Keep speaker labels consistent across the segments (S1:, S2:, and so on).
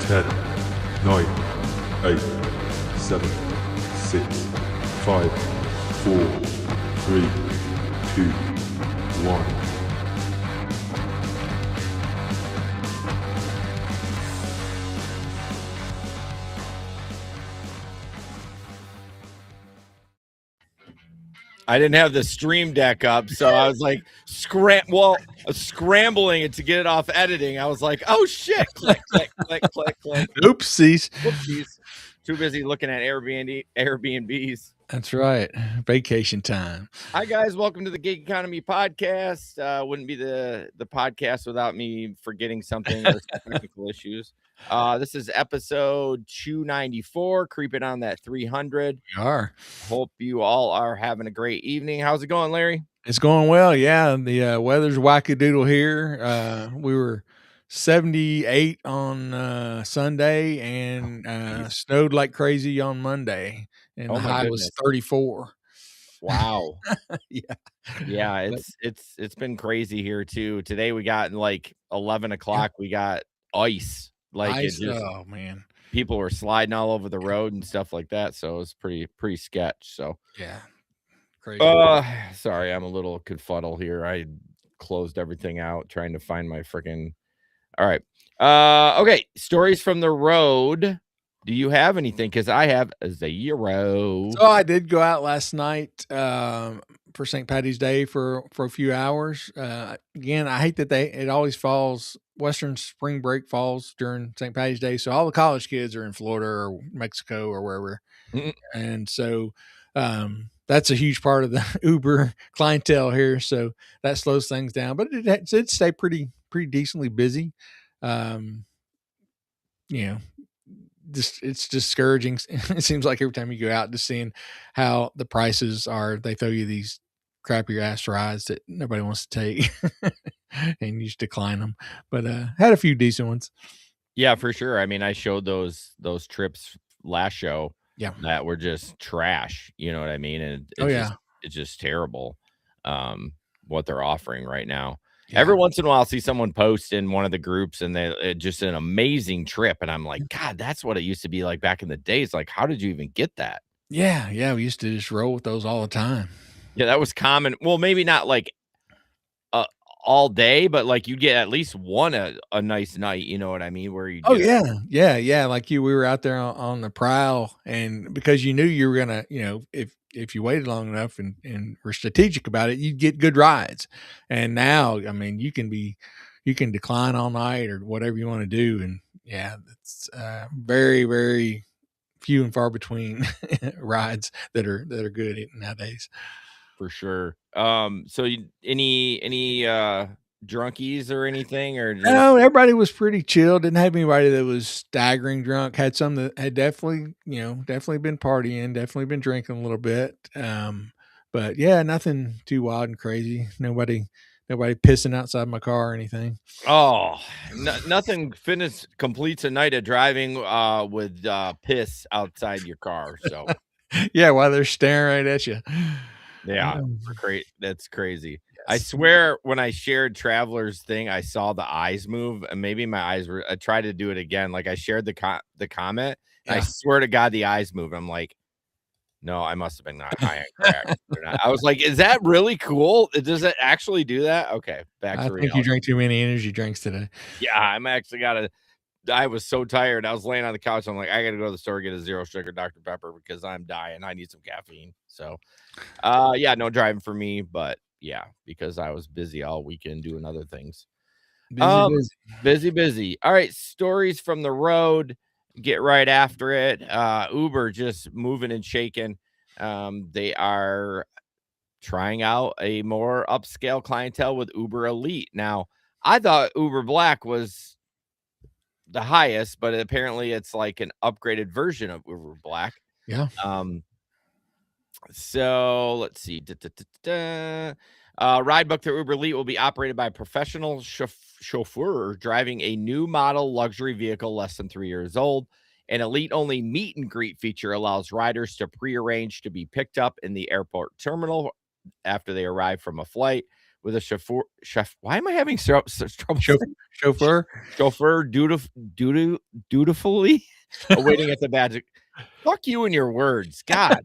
S1: 10, 9, 8, 7, 6, 5, 4, 3, 2, 1.
S2: I didn't have the stream deck up, so I was like scrambling it to get it off editing. I was like, oh shit, click, click, click, click, click.
S3: Oopsies.
S2: Whoopsies. Too busy looking at Airbnbs.
S3: That's right. Vacation time.
S2: Hi guys, welcome to the Gig Economy Podcast. Wouldn't be the podcast without me forgetting something or some technical issues. This is episode 294, creeping on that 300.
S3: We are.
S2: Hope you all are having a great evening. How's it going, Larry?
S3: It's going well. Yeah. The weather's wackadoodle here. We were 78 on Sunday and snowed like crazy on Monday. And the high was 34.
S2: Wow.
S3: Yeah.
S2: It's been crazy here too. Today we got like 11 o'clock. We got ice. Like
S3: Ice.
S2: it just,
S3: oh man.
S2: People were sliding all over the road and stuff like that. So it was pretty sketch. So
S3: yeah. Crazy.
S2: Sorry, I'm a little confuddled here. I closed everything out trying to find my freaking. All right. Okay. Stories from the road. Do you have anything? Because I have 0.
S3: So I did go out last night for St. Patty's Day for a few hours. Again, I hate that it always falls. Western spring break falls during St. Patty's Day, so all the college kids are in Florida or Mexico or wherever, and so that's a huge part of the Uber clientele here. So that slows things down, but it did stay pretty decently busy. It's discouraging. It seems like every time you go out, just seeing how the prices are, they throw you these crappier ass rides that nobody wants to take and you just decline them. But had a few decent ones.
S2: Yeah, for sure. I mean, I showed those trips last show.
S3: Yeah,
S2: that were just trash. You know what I mean? And it's just terrible. What they're offering right now. Yeah. Every once in a while, I'll see someone post in one of the groups and it's just an amazing trip. And I'm like, God, that's what it used to be like back in the days. Like, how did you even get that?
S3: Yeah. We used to just roll with those all the time.
S2: Yeah, that was common. Well, maybe not like all day, but like you get at least one a nice night. You know what I mean? Where you.
S3: Yeah. Like we were out there on the prowl, and because you knew you were gonna, if you waited long enough and were strategic about it, you'd get good rides. And now, I mean, you can decline all night or whatever you want to do. And yeah, it's very, very few and far between rides that are good nowadays.
S2: For sure. So any drunkies or anything, or
S3: no, everybody was pretty chill. Didn't have anybody that was staggering drunk. Had some that had definitely been partying, definitely been drinking a little bit. But yeah, nothing too wild and crazy. Nobody pissing outside my car or anything.
S2: Oh, nothing completes a night of driving with piss outside your car. So
S3: yeah, while they're staring right at you.
S2: Yeah, that's crazy. Yes. I swear when I shared Traveler's thing, I saw the eyes move, and maybe my eyes were. I tried to do it again. Like I shared the comment. Yeah. I swear to God, the eyes move. I'm like, no, I must have been not high on crack. I was like, is that really cool? Does it actually do that? Okay, back to reality.
S3: I think you drank too many energy drinks today.
S2: Yeah, I'm actually I was so tired. I was laying on the couch. I'm like, I got to go to the store and get a 0 sugar Dr. Pepper because I'm dying. I need some caffeine. So, yeah, no driving for me, but yeah, because I was busy all weekend doing other things. Busy. All right. Stories from the road. Get right after it. Uber just moving and shaking. They are trying out a more upscale clientele with Uber Elite. Now, I thought Uber Black was the highest, but apparently it's like an upgraded version of Uber Black.
S3: Yeah.
S2: So let's see. Ride book through Uber Elite will be operated by a professional chauffeur driving a new model luxury vehicle less than 3 years old. An Elite only meet and greet feature allows riders to prearrange to be picked up in the airport terminal after they arrive from a flight. with a chauffeur. Why am I having such trouble saying
S3: Chauffeur.
S2: dutifully awaiting at the badge? Fuck you and your words, God.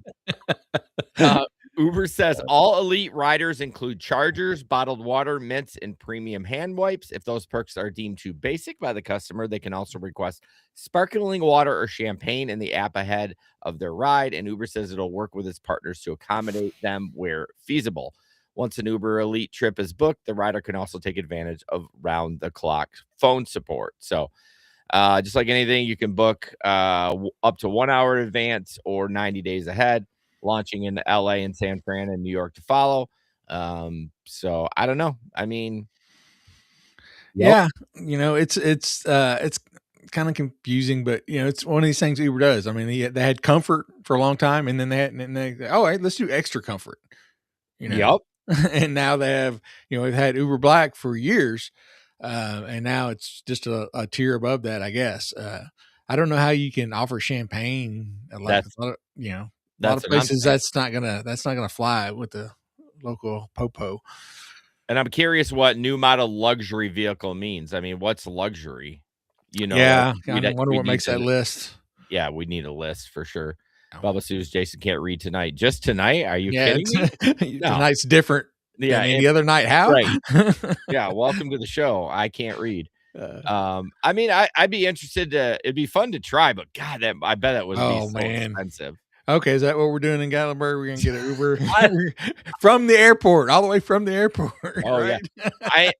S2: Uber says all elite riders include chargers, bottled water, mints, and premium hand wipes. If those perks are deemed too basic by the customer, they can also request sparkling water or champagne in the app ahead of their ride. And Uber says it'll work with its partners to accommodate them where feasible. Once an Uber Elite trip is booked, the rider can also take advantage of round-the-clock phone support. So just like anything, you can book up to 1 hour in advance or 90 days ahead, launching in LA and San Fran and New York to follow. So I don't know. I mean,
S3: yeah, it's kind of confusing, but it's one of these things Uber does. I mean, they had comfort for a long time, and then all right, let's do extra comfort.
S2: Yep.
S3: And now they have, they've had Uber Black for years, and now it's just a tier above that, I guess. I don't know how you can offer champagne. A lot of places that's not gonna fly with the local popo.
S2: And I'm curious what new model luxury vehicle means. I mean, what's luxury?
S3: Yeah, I wonder what makes that list.
S2: Yeah, we need a list for sure. Bubba Sue's Jason can't read tonight. Just tonight? Are you kidding me?
S3: No. Tonight's different than any other night. How?
S2: Right. Yeah, welcome to the show. I can't read. I mean, I'd be interested it'd be fun to try, but God, I bet it would be so expensive.
S3: Okay, is that what we're doing in Gatlinburg? We're gonna get an Uber from the airport, all the way from the airport.
S2: Oh,
S3: right?
S2: Yeah.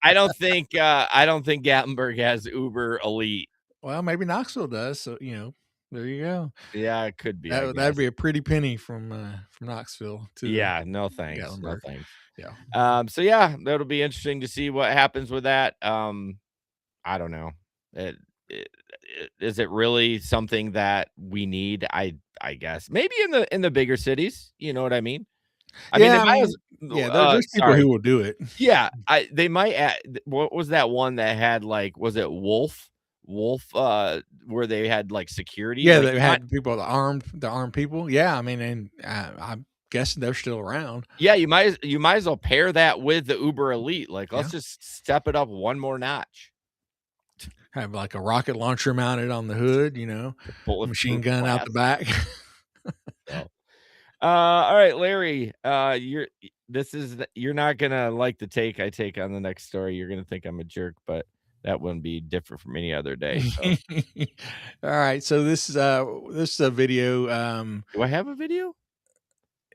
S2: I don't think Gatlinburg has Uber Elite.
S3: Well, maybe Knoxville does. So there you go.
S2: Yeah, it could be.
S3: That'd be a pretty penny from Knoxville to
S2: no thanks. Gatlinburg. No thanks.
S3: Yeah.
S2: So yeah, that'll be interesting to see what happens with that. I don't know. Is it really something that we need? I guess maybe in the bigger cities. You know what I mean?
S3: There's people who will do it.
S2: Yeah, they might add. What was that one that had was it Wolf, where they had security?
S3: Yeah, they had people, the armed people. Yeah, I mean, and I'm guessing they're still around.
S2: Yeah, you might as well pair that with the Uber Elite. Let's just step it up one more notch.
S3: Have a rocket launcher mounted on the hood, machine gun out the back.
S2: So. All right, Larry, you're not gonna like the take I take on the next story. You're gonna think I'm a jerk, but that wouldn't be different from any other day. So.
S3: All right, so this is a video.
S2: Do I have a video?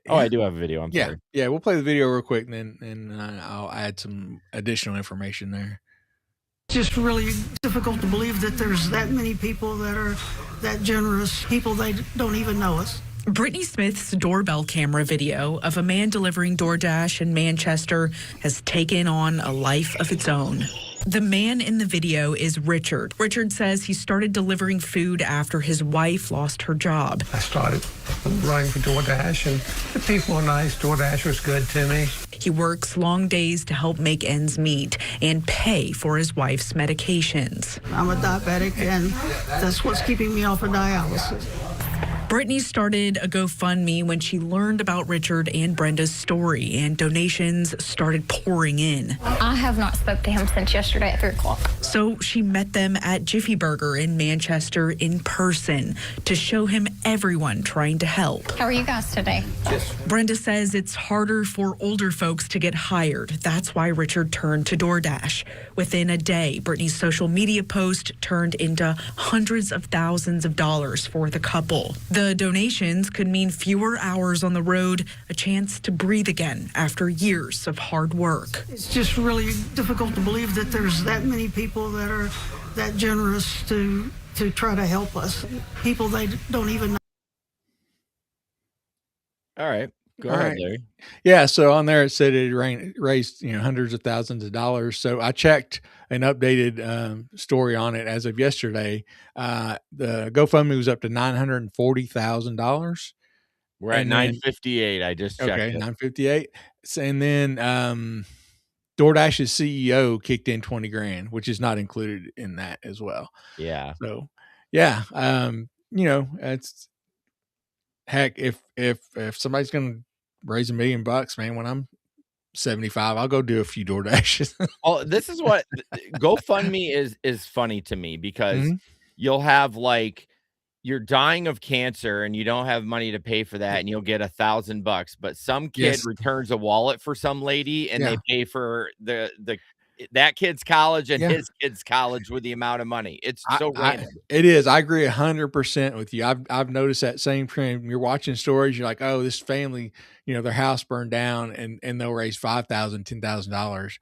S2: Oh, I do have a video. I'm sorry.
S3: Yeah, we'll play the video real quick, and then I'll add some additional information there.
S4: It's just really difficult to believe that there's that many people that are that generous, people they don't even know us.
S5: Brittany Smith's doorbell camera video of a man delivering DoorDash in Manchester has taken on a life of its own. The man in the video is Richard. Richard says he started delivering food after his wife lost her job.
S6: I started running for DoorDash, and the people were nice. DoorDash was good to me.
S5: He works long days to help make ends meet and pay for his wife's medications.
S4: I'm a diabetic, and that's what's keeping me off of dialysis.
S5: Brittany started a GoFundMe when she learned about Richard and Brenda's story, and donations started pouring in.
S7: I have not spoke to him since yesterday at 3 o'clock.
S5: So she met them at Jiffy Burger in Manchester in person to show him everyone trying to help.
S7: How are you guys today?
S5: Brenda says it's harder for older folks to get hired. That's why Richard turned to DoorDash. Within a day, Brittany's social media post turned into hundreds of thousands of dollars for the couple. The donations could mean fewer hours on the road, a chance to breathe again after years of hard work.
S4: It's just really difficult to believe that there's that many people that are that generous to try to help us. People they don't even know.
S2: All right. Go ahead, Larry.
S3: Yeah, so on there it said it raised hundreds of thousands of dollars. So I checked an updated story on it as of yesterday. The GoFundMe was up to $940,000.
S2: We're at 958. I just checked.
S3: Okay, 958. And then DoorDash's CEO kicked in $20,000, which is not included in that as well.
S2: Yeah.
S3: So yeah, it's heck if somebody's gonna raise $1 million, man, when I'm 75, I'll go do a few DoorDashes.
S2: Oh, this is what GoFundMe is funny to me because
S3: Mhm.
S2: you'll have like you're dying of cancer and you don't have money to pay for that and you'll get $1,000, but some kid
S3: Yes.
S2: returns a wallet for some lady and they
S3: Yeah.
S2: pay for that kid's college and
S3: Yeah.
S2: his kid's college with the amount of money. It's so
S3: I
S2: random.
S3: it is. I agree 100% with you. I've noticed that same trend. You're watching stories, you're like, oh, this family, their house burned down and they'll raise $5,000, $10,000,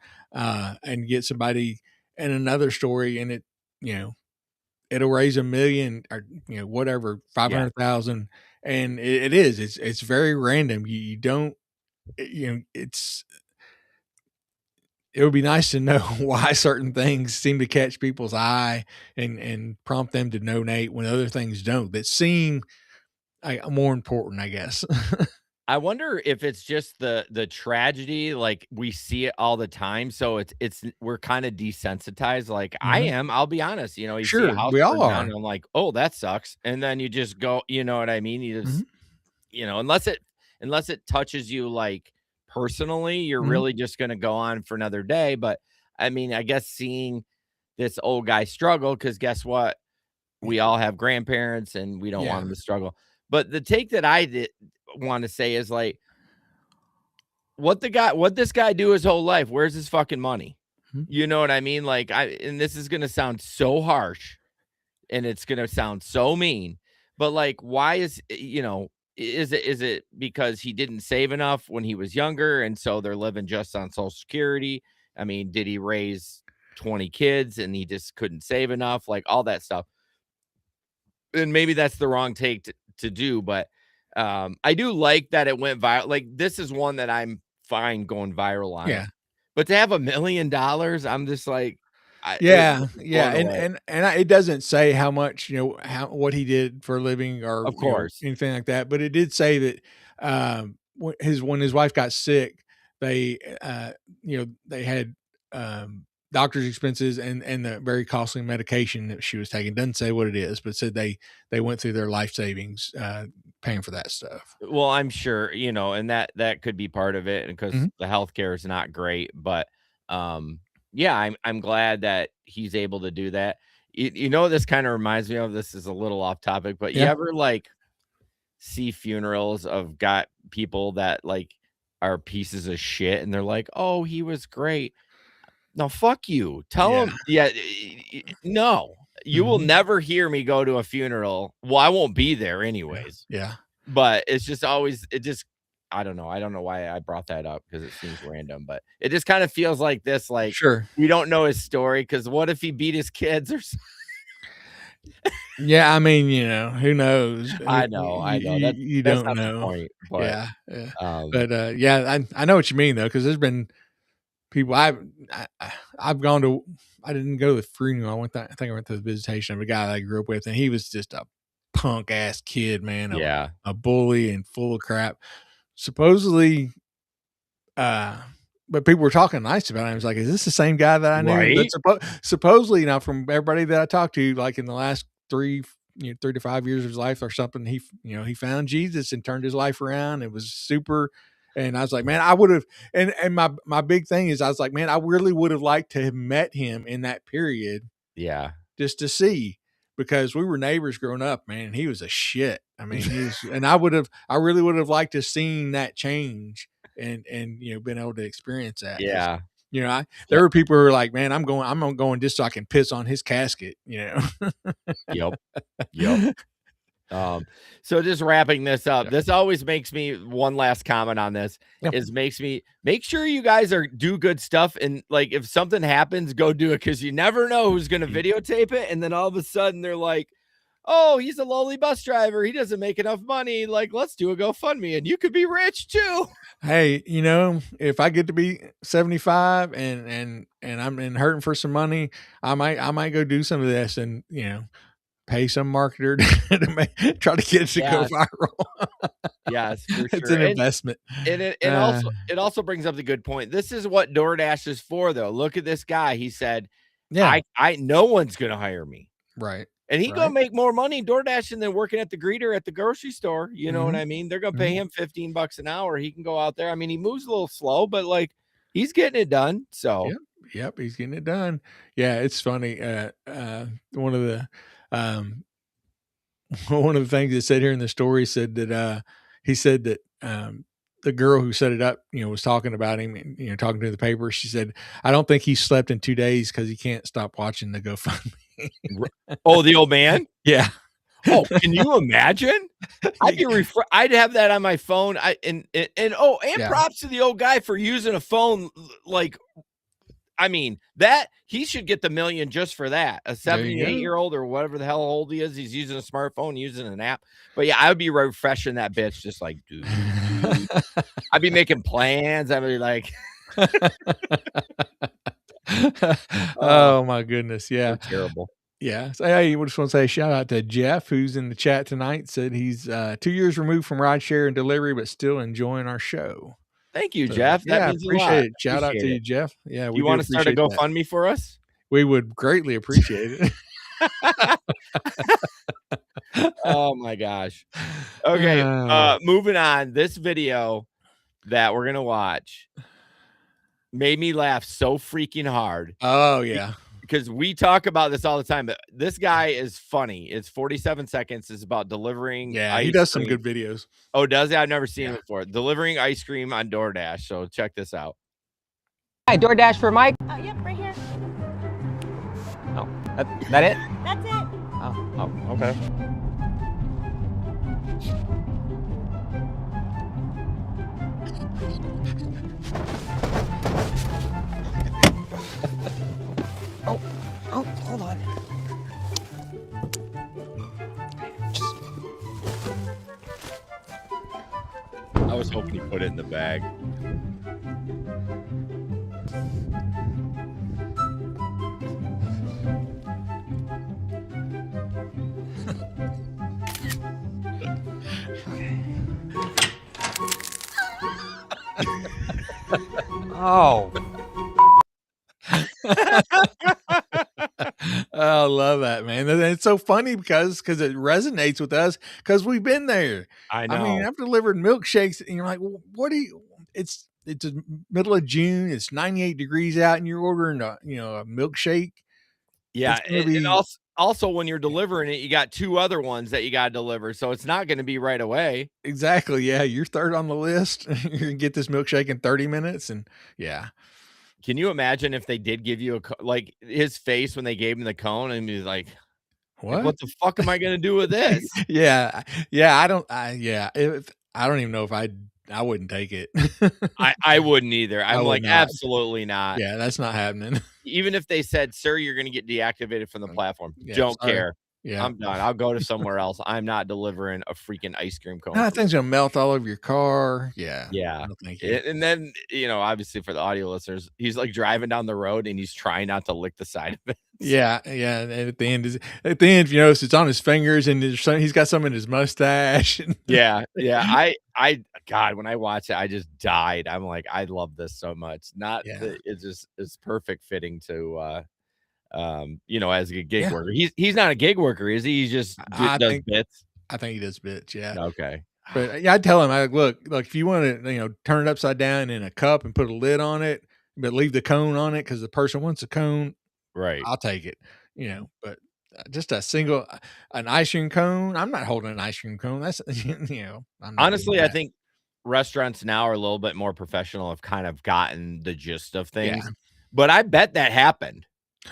S3: and get somebody in another story and you know, it'll raise 1,000,000 or, whatever,
S2: Yeah.
S3: 500,000. And it is, it's very random. You don't, it would be nice to know why certain things seem to catch people's eye and prompt them to donate when other things don't that seem more important, I guess.
S2: I wonder if it's just the tragedy, like we see it all the time. So it's we're kind of desensitized. Like I
S3: Mhm.
S2: am, I'll be honest, you see a
S3: Sure,
S2: house
S3: we all
S2: burn down,
S3: are.
S2: and I'm like, oh, that sucks. And then you just go, you know what I mean? You just,
S3: Mhm.
S2: unless it touches you like personally, you're
S3: Mhm.
S2: really just gonna go on for another day. But I mean, I guess seeing this old guy struggle, because guess what? We all have grandparents and we don't want
S3: Yeah.
S2: them to struggle. But the take that I did want to say is like, what this guy do his whole life? Where's his fucking money?
S3: Mhm.
S2: You know what I mean? Like and this is gonna sound so harsh and it's gonna sound so mean, but like, why is it because he didn't save enough when he was younger and so they're living just on Social Security? I mean, did he raise 20 kids and he just couldn't save enough? Like all that stuff. And maybe that's the wrong take to do, but I do like that it went viral. Like this is one that I'm fine going viral on it.
S3: Yeah.
S2: But to have $1,000,000, I'm just like, it
S3: Yeah,
S2: was
S3: yeah,
S2: blown away.
S3: it doesn't say how much, what he did for a living or,
S2: Of course.
S3: anything like that, but it did say that, when his wife got sick, they, they had, doctor's expenses and the very costly medication that she was taking. Doesn't say what it is, but said they went through their life savings, paying for that stuff.
S2: Well, I'm sure, and that could be part of it because
S3: Mhm.
S2: the healthcare is not great, but yeah, I'm glad that he's able to do that. What this kind of reminds me of, this is a little off topic, but you
S3: Yeah.
S2: ever like see funerals of got people that like are pieces of shit and they're like, "Oh, he was great." No, fuck you. Tell
S3: Yeah.
S2: him, yeah, no. You will
S3: Mhm.
S2: never hear me go to a funeral. Well, I won't be there
S3: Yeah.
S2: anyways.
S3: Yeah.
S2: But it's just always it just I don't know. I don't know why I brought that up because it seems random, but it just kind of feels like this, like
S3: Sure.
S2: we don't know his story because what if he beat his kids or something?
S3: Yeah, I mean, who knows?
S2: I know.
S3: You
S2: That's
S3: don't
S2: not the
S3: know.
S2: point, but,
S3: Yeah, yeah.
S2: um
S3: But, yeah, I know what you mean though, because there's been people I've gone to. I didn't go to the funeral. I think I went to the visitation of a guy that I grew up with, and he was just a punk ass kid, man,
S2: yeah.
S3: a bully and full of crap. Supposedly, uh, but people were talking nice about him. I was like, "Is this the same guy that I knew?" But
S2: Right?
S3: supposedly, now from everybody that I talked to, like in the last 3 to 5 years of his life or something, he found Jesus and turned his life around. It was super. And I was like, man, I would have. And my big thing is, I was like, man, I really would have liked to have met him in that period
S2: Yeah.
S3: just to see, because we were neighbors growing up, man. He was a shit. I mean, and I really would have liked to have seen that change and been able to experience that. 'Cause,
S2: Yeah.
S3: there were people who were like, man, I'm going just so I can piss on his casket.
S2: Yep. Yep. So just wrapping this up,
S3: Yeah.
S2: this always makes me one last comment on this
S3: Yeah.
S2: is makes me make sure you guys do good stuff. And like, if something happens, go do it. Cause you never know who's going to videotape it. And then all of a sudden they're like, oh, he's a lowly bus driver. He doesn't make enough money. Like, let's do a GoFundMe and you could be rich too.
S3: Hey, if I get to be 75 and I'm hurting for some money, I might go do some of this and pay some marketer try to get it to go
S2: Yes.
S3: viral.
S2: Yes, for
S3: It's
S2: sure.
S3: an investment.
S2: And it
S3: Uh,
S2: also brings up the good point. This is what DoorDash is for, though. Look at this guy. He said,
S3: yeah,
S2: I no one's gonna hire me.
S3: right.
S2: And he gonna
S3: Right.
S2: make more money DoorDashing than working at the greeter at the grocery store. You know what I mean? They're gonna pay him $15 an hour. He can go out there. I mean, he moves a little slow, but like he's getting it done. So
S3: Yep, he's getting it done. Yeah, it's funny. One of the one of the things that said here in the story said that he said that the girl who set it up, was talking about him, and, talking to the paper. She said, "I don't think he slept in 2 days because he can't stop watching the GoFundMe."
S2: oh, the old man?
S3: Yeah.
S2: Oh, can you imagine? I'd have that on my phone. And
S3: Yeah.
S2: props to the old guy for using a phone. Like, I mean, that he should get the million just for that. A
S3: There you go.
S2: 78-year-old or whatever the hell old he is, he's using a smartphone, using an app. But yeah, I would be refreshing that bitch, just like, dude. I'd be making plans. I'd be like,
S3: oh my goodness. Yeah.
S2: terrible.
S3: Yeah. So hey, I just want to say a shout out to Jeff, who's in the chat tonight. Said he's 2 years removed from rideshare and delivery, but still enjoying our show.
S2: Thank you,
S3: So,
S2: Jeff. That
S3: yeah,
S2: means a
S3: appreciate
S2: lot.
S3: it. Shout out to
S2: Appreciate
S3: you,
S2: it.
S3: Jeff. Yeah, we
S2: You want to start a
S3: appreciate that.
S2: GoFundMe for us?
S3: We would greatly appreciate it.
S2: Oh my gosh. Okay, moving on. This video that we're gonna watch made me laugh so freaking hard.
S3: Oh yeah.
S2: Because we talk about this all the time, but this guy is funny. It's 47 seconds. It's about delivering.
S3: Yeah, he
S2: ice
S3: does some
S2: cream.
S3: good videos.
S2: Oh, does he? I've never seen him before. Delivering ice cream on DoorDash. So check this out.
S8: Hi, DoorDash for Mike.
S9: Yep, right here.
S8: Oh, that it?
S9: That's it.
S8: Oh, okay. Oh, hold on.
S2: I was hoping he put it in the bag.
S8: Oh.
S3: I love that, man. And it's so funny because it resonates with us because we've been there.
S2: I know.
S3: I mean, I've delivered milkshakes, and you're like, well, what do you? It's the middle of June. It's 98 degrees out, and you're ordering a milkshake.
S2: Yeah,
S3: It's gonna be-
S2: and also when you're delivering it, you got two other ones that you got to deliver, so it's not going to be right away.
S3: Exactly. Yeah, you're third on the list. You're gonna get this milkshake in 30 minutes, and yeah.
S2: Can you imagine if they did give you like his face when they gave him the cone, and he's like, "What the fuck am I going to do with this?"
S3: Yeah. I don't even know if I wouldn't take it.
S2: I wouldn't either. I'm
S3: would
S2: like,
S3: not.
S2: absolutely not.
S3: Yeah, that's not happening.
S2: Even if they said, "Sir, you're going to get deactivated from the platform,"
S3: Yeah,
S2: don't
S3: sorry.
S2: care.
S3: Yeah.
S2: I'm done. I'll go to somewhere else. I'm not delivering a freaking ice cream cone.
S3: No, that thing's gonna melt all over your car. Yeah.
S2: Yeah.
S3: No, thank you.
S2: And then, obviously for the audio listeners, he's like driving down the road and he's trying not to lick the side of it.
S3: Yeah. And at the end, if you notice, it's on his fingers, and he's got some in his mustache.
S2: Yeah. God, when I watched it, I just died. I'm like, I love this so much. It's perfect fitting to as a gig worker. He's not a gig worker, is he? He just does bits.
S3: I think he does bits. Yeah.
S2: Okay.
S3: But yeah, I tell him, look, if you want to, turn it upside down in a cup and put a lid on it, but leave the cone on it because the person wants a cone,
S2: right?
S3: I'll take it. But just an ice cream cone. I'm not holding an ice cream cone. That's
S2: honestly, I think restaurants now are a little bit more professional. Have kind of gotten the gist of things, but I bet that happened.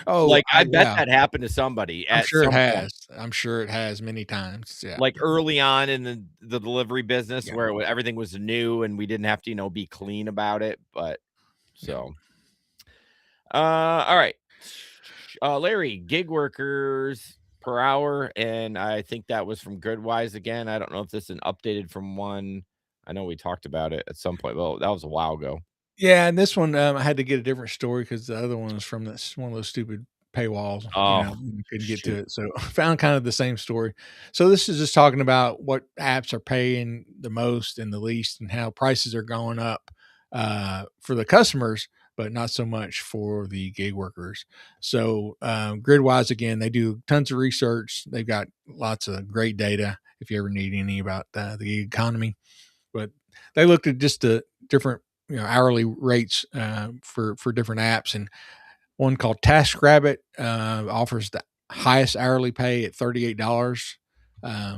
S3: Oh,
S2: like I bet that happened to somebody.
S3: I'm sure it has. I'm sure it has many times. Yeah.
S2: Like early on in the delivery business where everything was new and we didn't have to, be clean about it. But so, all right. Larry, gig workers per hour. And I think that was from Goodwise again. I don't know if this is an updated from one. I know we talked about it at some point. Well, that was a while ago.
S3: Yeah, and this one I had to get a different story because the other one was from one of those stupid paywalls. Couldn't get to it, so I found kind of the same story. So this is just talking about what apps are paying the most and the least, and how prices are going up for the customers. but not so much for the gig workers. So Gridwise, again, they do tons of research. They've got lots of great data if you ever need any about the gig economy. But they looked at just the different hourly rates for different apps, and one called TaskRabbit offers the highest hourly pay at $38.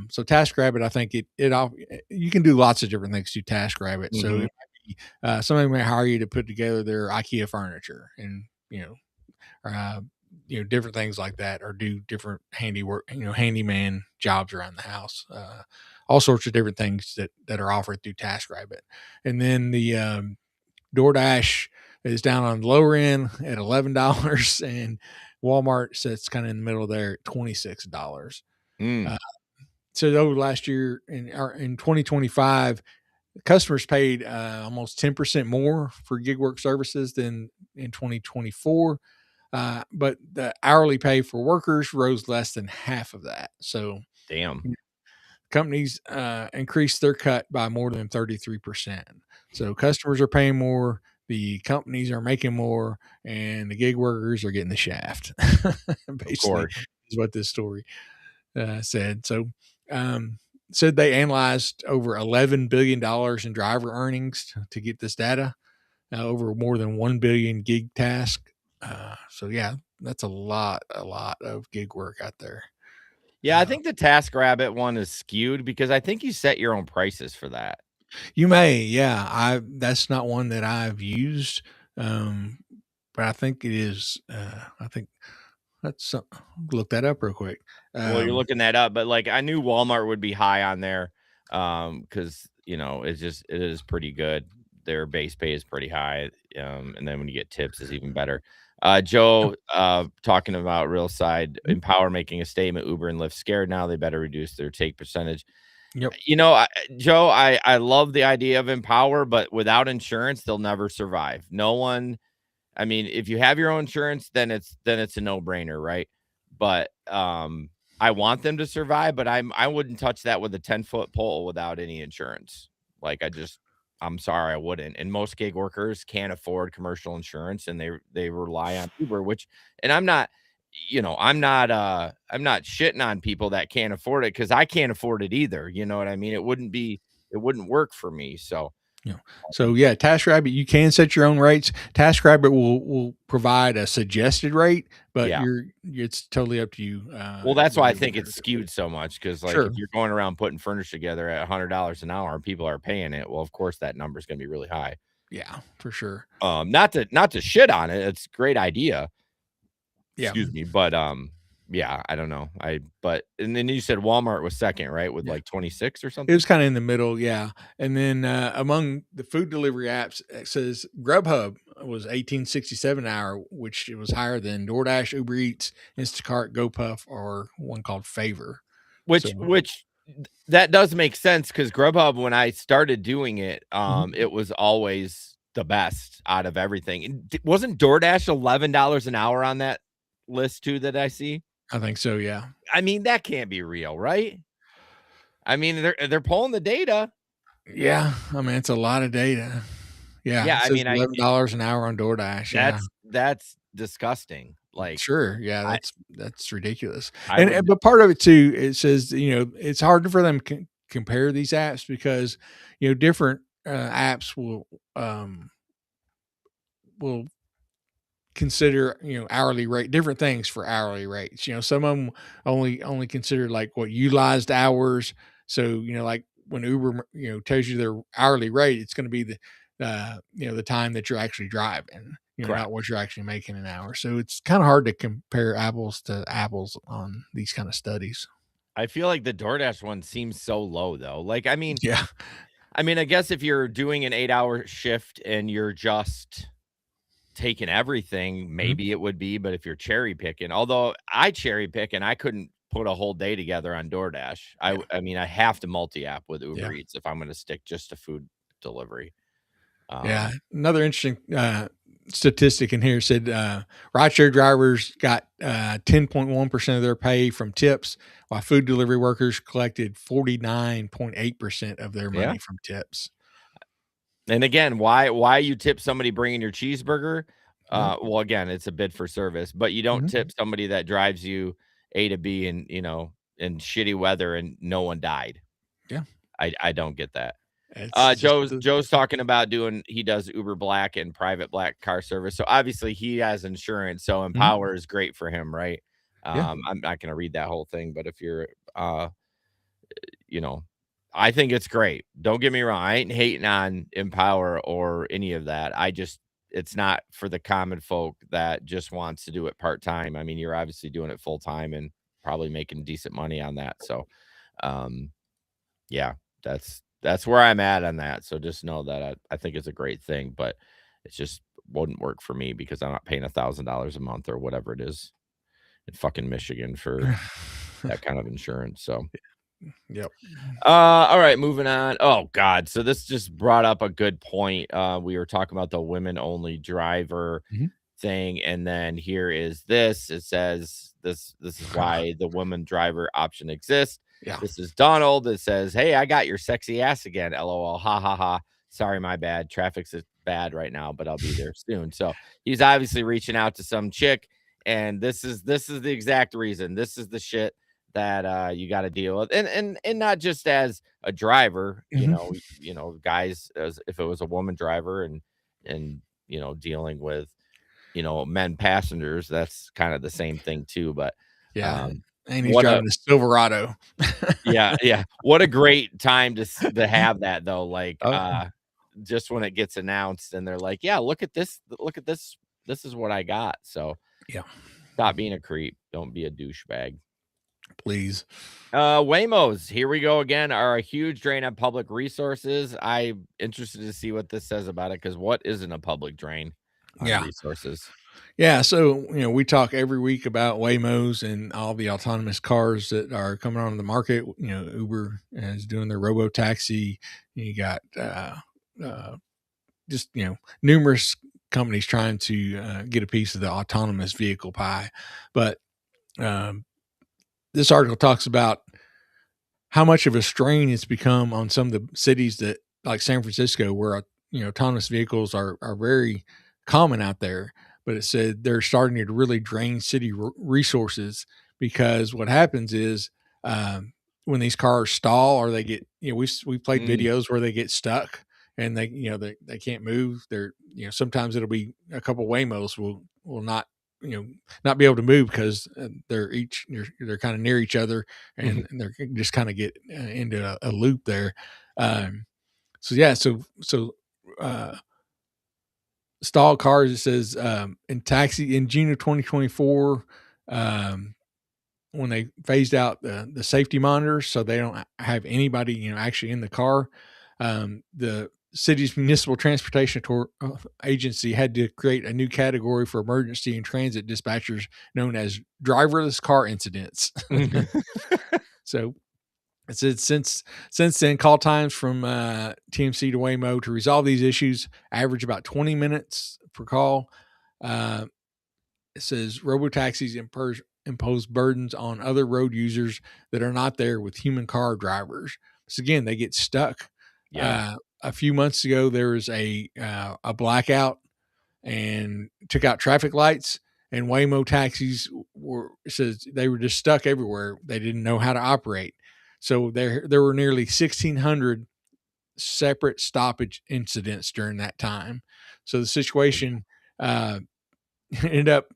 S3: So TaskRabbit, I think you can do lots of different things to TaskRabbit. So it might be, somebody may hire you to put together their IKEA furniture, and different things like that, or do different handiwork, handyman jobs around the house. All sorts of different things that are offered through TaskRabbit. And then the DoorDash is down on the lower end at $11, and Walmart sits kind of in the middle there at $26. So over last year in 2025, customers paid almost 10% more for gig work services than in 2024. But the hourly pay for workers rose less than half of that. So
S2: damn.
S3: Companies increased their cut by more than 33%. So customers are paying more, the companies are making more, and the gig workers are getting the shaft. Basically, is what this story said. So said they analyzed over $11 billion in driver earnings to get this data, over more than 1 billion gig tasks. So yeah, that's a lot of gig work out there.
S2: Yeah, I think the TaskRabbit one is skewed because I think you set your own prices for that.
S3: You may, yeah. That's not one that I've used, but I think it is. I think that's look that up real quick.
S2: Well, you're looking that up, but like I knew Walmart would be high on there, because it is pretty good. Their base pay is pretty high, and then when you get tips, is even better. Joe, talking about real side, Empower making a statement. Uber and Lyft scared now. They better reduce their take percentage.
S3: Yep.
S2: Joe, I love the idea of Empower, but without insurance, they'll never survive. No one. I mean, if you have your own insurance, then it's a no brainer, right? But I want them to survive, but I wouldn't touch that with a 10-foot pole without any insurance. Like I'm sorry, I wouldn't. And most gig workers can't afford commercial insurance, and they rely on Uber, and I'm not shitting on people that can't afford it, because I can't afford it either. You know what I mean? It wouldn't work for me. So
S3: yeah, TaskRabbit, you can set your own rates. TaskRabbit will provide a suggested rate, but it's totally up to you.
S2: Well, that's why I think it's skewed so much, because if
S3: Sure.
S2: you're going around putting furniture together at $100 an hour and people are paying it, well, of course that number is going to be really high.
S3: Yeah, for sure.
S2: Not to shit on it. It's a great idea.
S3: Yeah.
S2: Excuse me, but yeah, I don't know. And then you said Walmart was second, right? With like 26 or something.
S3: It was kind of in the middle, yeah. And then among the food delivery apps, it says Grubhub was $18.67 an hour, which it was higher than DoorDash, Uber Eats, Instacart, GoPuff, or one called Favor.
S2: Which that does make sense, because Grubhub, when I started doing it, it was always the best out of everything. Wasn't DoorDash $11 an hour on that list too that I see?
S3: I think so, yeah.
S2: I mean, that can't be real, right? I mean, they're pulling the data.
S3: Yeah, I mean, it's a lot of data. Yeah,
S2: I mean,
S3: $11 an hour on DoorDash.
S2: That's disgusting. Like,
S3: sure, yeah, that's ridiculous. But part of it too, it says it's hard for them to compare these apps, because different apps will consider hourly rate, different things for hourly rates. Some of them only consider like what utilized hours. So like when Uber tells you their hourly rate, it's going to be the time that you're actually driving, not what you're actually making an hour. So it's kind of hard to compare apples to apples on these kind of studies.
S2: I feel like the DoorDash one seems so low though. Like, I mean,
S3: yeah.
S2: I mean, I guess if you're doing an 8-hour shift and you're just taking everything, maybe it would be, but if you're cherry picking, although I cherry pick and I couldn't put a whole day together on DoorDash. I mean, I have to multi-app with Uber Eats if I'm going to stick just to food delivery.
S3: Another interesting statistic in here said rideshare drivers got 10.1% of their pay from tips, while food delivery workers collected 49.8% of their money from tips.
S2: And again, why you tip somebody bringing your cheeseburger? Well, again, it's a bid for service, but you don't tip somebody that drives you A to B and in shitty weather and no one died.
S3: Yeah.
S2: I don't get that.
S3: It's just
S2: Joe's talking about he does Uber Black and private black car service. So obviously he has insurance. So Empower is great for him, right?
S3: Yeah.
S2: I'm not going to read that whole thing, but if you're, I think it's great. Don't get me wrong. I ain't hating on Empower or any of that. It's not for the common folk that just wants to do it part-time. I mean, you're obviously doing it full-time and probably making decent money on that. So, yeah, that's where I'm at on that. So just know that I think it's a great thing, but it just wouldn't work for me because I'm not paying $1,000 a month or whatever it is in fucking Michigan for that kind of insurance. So,
S3: Yep.
S2: all right, moving on. Oh God. So this just brought up a good point. We were talking about the women only driver thing. And then here is this. It says this is why the woman driver option exists.
S3: Yeah.
S2: This is Donald. It says, "Hey, I got your sexy ass again. LOL. Ha ha ha. Sorry, my bad. Traffic's bad right now, but I'll be there soon." So he's obviously reaching out to some chick, and this is the exact reason. This is the shit that you got to deal with, and not just as a driver, guys, as if it was a woman driver and dealing with men passengers, that's kind of the same thing too. But
S3: yeah, and he's driving a Silverado.
S2: yeah. What a great time to have that though. Like just when it gets announced and they're like, yeah, look at this, this is what I got. So
S3: yeah,
S2: stop being a creep, don't be a douchebag,
S3: please.
S2: Waymos, here we go again, are a huge drain on public resources. I'm interested to see what this says about it, because what isn't a public drain on resources?
S3: Yeah, so we talk every week about Waymos and all the autonomous cars that are coming on the market. Uber is doing their robotaxi. You got just numerous companies trying to get a piece of the autonomous vehicle pie. But this article talks about how much of a strain it's become on some of the cities that, like San Francisco, where autonomous vehicles are very common out there. But it said they're starting to really drain city resources, because what happens is when these cars stall or they get, we played videos where they get stuck and they can't move. They're, sometimes it'll be a couple Waymos will not, not be able to move because they're kind of near each other and they're just kind of get into a loop there. Stalled cars, it says in June of 2024, when they phased out the safety monitors, so they don't have anybody actually in the car, the city's municipal transportation agency had to create a new category for emergency and transit dispatchers known as driverless car incidents. So it said since then, call times from TMC to Waymo to resolve these issues average about 20 minutes per call. It says robotaxis impose burdens on other road users that are not there with human car drivers. So again, they get stuck.
S2: Yeah.
S3: A few months ago, there was a blackout and took out traffic lights, and Waymo taxis says they were just stuck everywhere. They didn't know how to operate. So there were nearly 1,600 separate stoppage incidents during that time. So the situation ended up,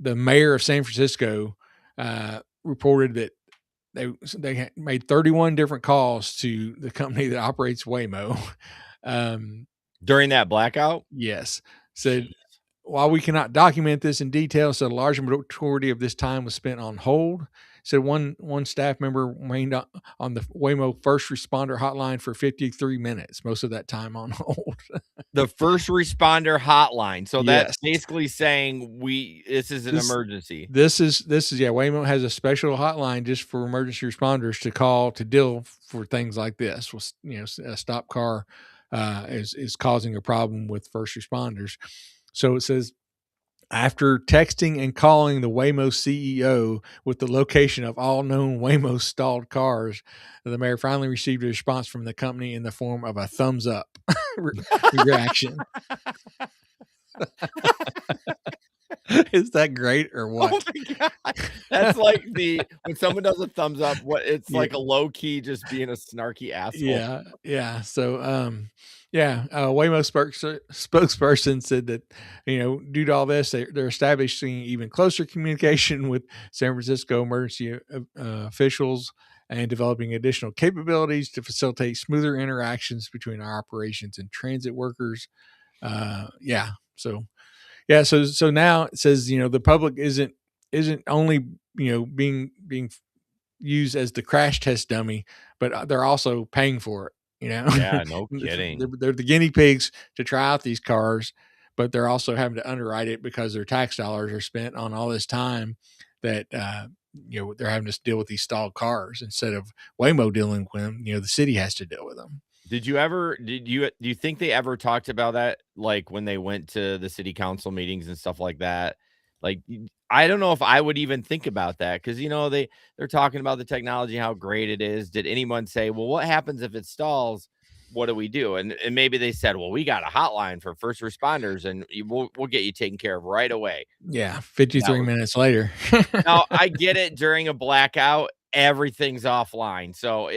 S3: the mayor of San Francisco reported that they made 31 different calls to the company that operates Waymo.
S2: During that blackout?
S3: Yes. Said, while we cannot document this in detail, so a large majority of this time was spent on hold. Said one staff member remained on the Waymo first responder hotline for 53 minutes, most of that time on hold.
S2: The first responder hotline. So that's basically saying this is an emergency.
S3: This is Waymo has a special hotline just for emergency responders to call to deal for things like this. A stop car is causing a problem with first responders. So it says After texting and calling the Waymo CEO with the location of all known Waymo stalled cars, the mayor finally received a response from the company in the form of a thumbs up reaction. Is that great or what?
S2: Oh my god, that's like when someone does a thumbs up. What it's
S3: Yeah.
S2: like a low key just being a snarky asshole.
S3: Yeah. So, Waymo spokesperson said that, due to all this, they're establishing even closer communication with San Francisco emergency officials and developing additional capabilities to facilitate smoother interactions between our operations and transit workers. So now it says, the public isn't only, being used as the crash test dummy, but they're also paying for it.
S2: Yeah, no kidding.
S3: They're the guinea pigs to try out these cars, but they're also having to underwrite it because their tax dollars are spent on all this time that they're having to deal with these stalled cars instead of Waymo dealing with them. The city has to deal with them.
S2: Do you think they ever talked about that, like when they went to the city council meetings and stuff like that? Like, I don't know if I would even think about that because they're talking about the technology, how great it is. Did anyone say, well, what happens if it stalls? What do we do? And maybe they said, well, we got a hotline for first responders and we'll get you taken care of right away.
S3: Yeah, 53 minutes later.
S2: Now I get it, during a blackout, everything's offline. So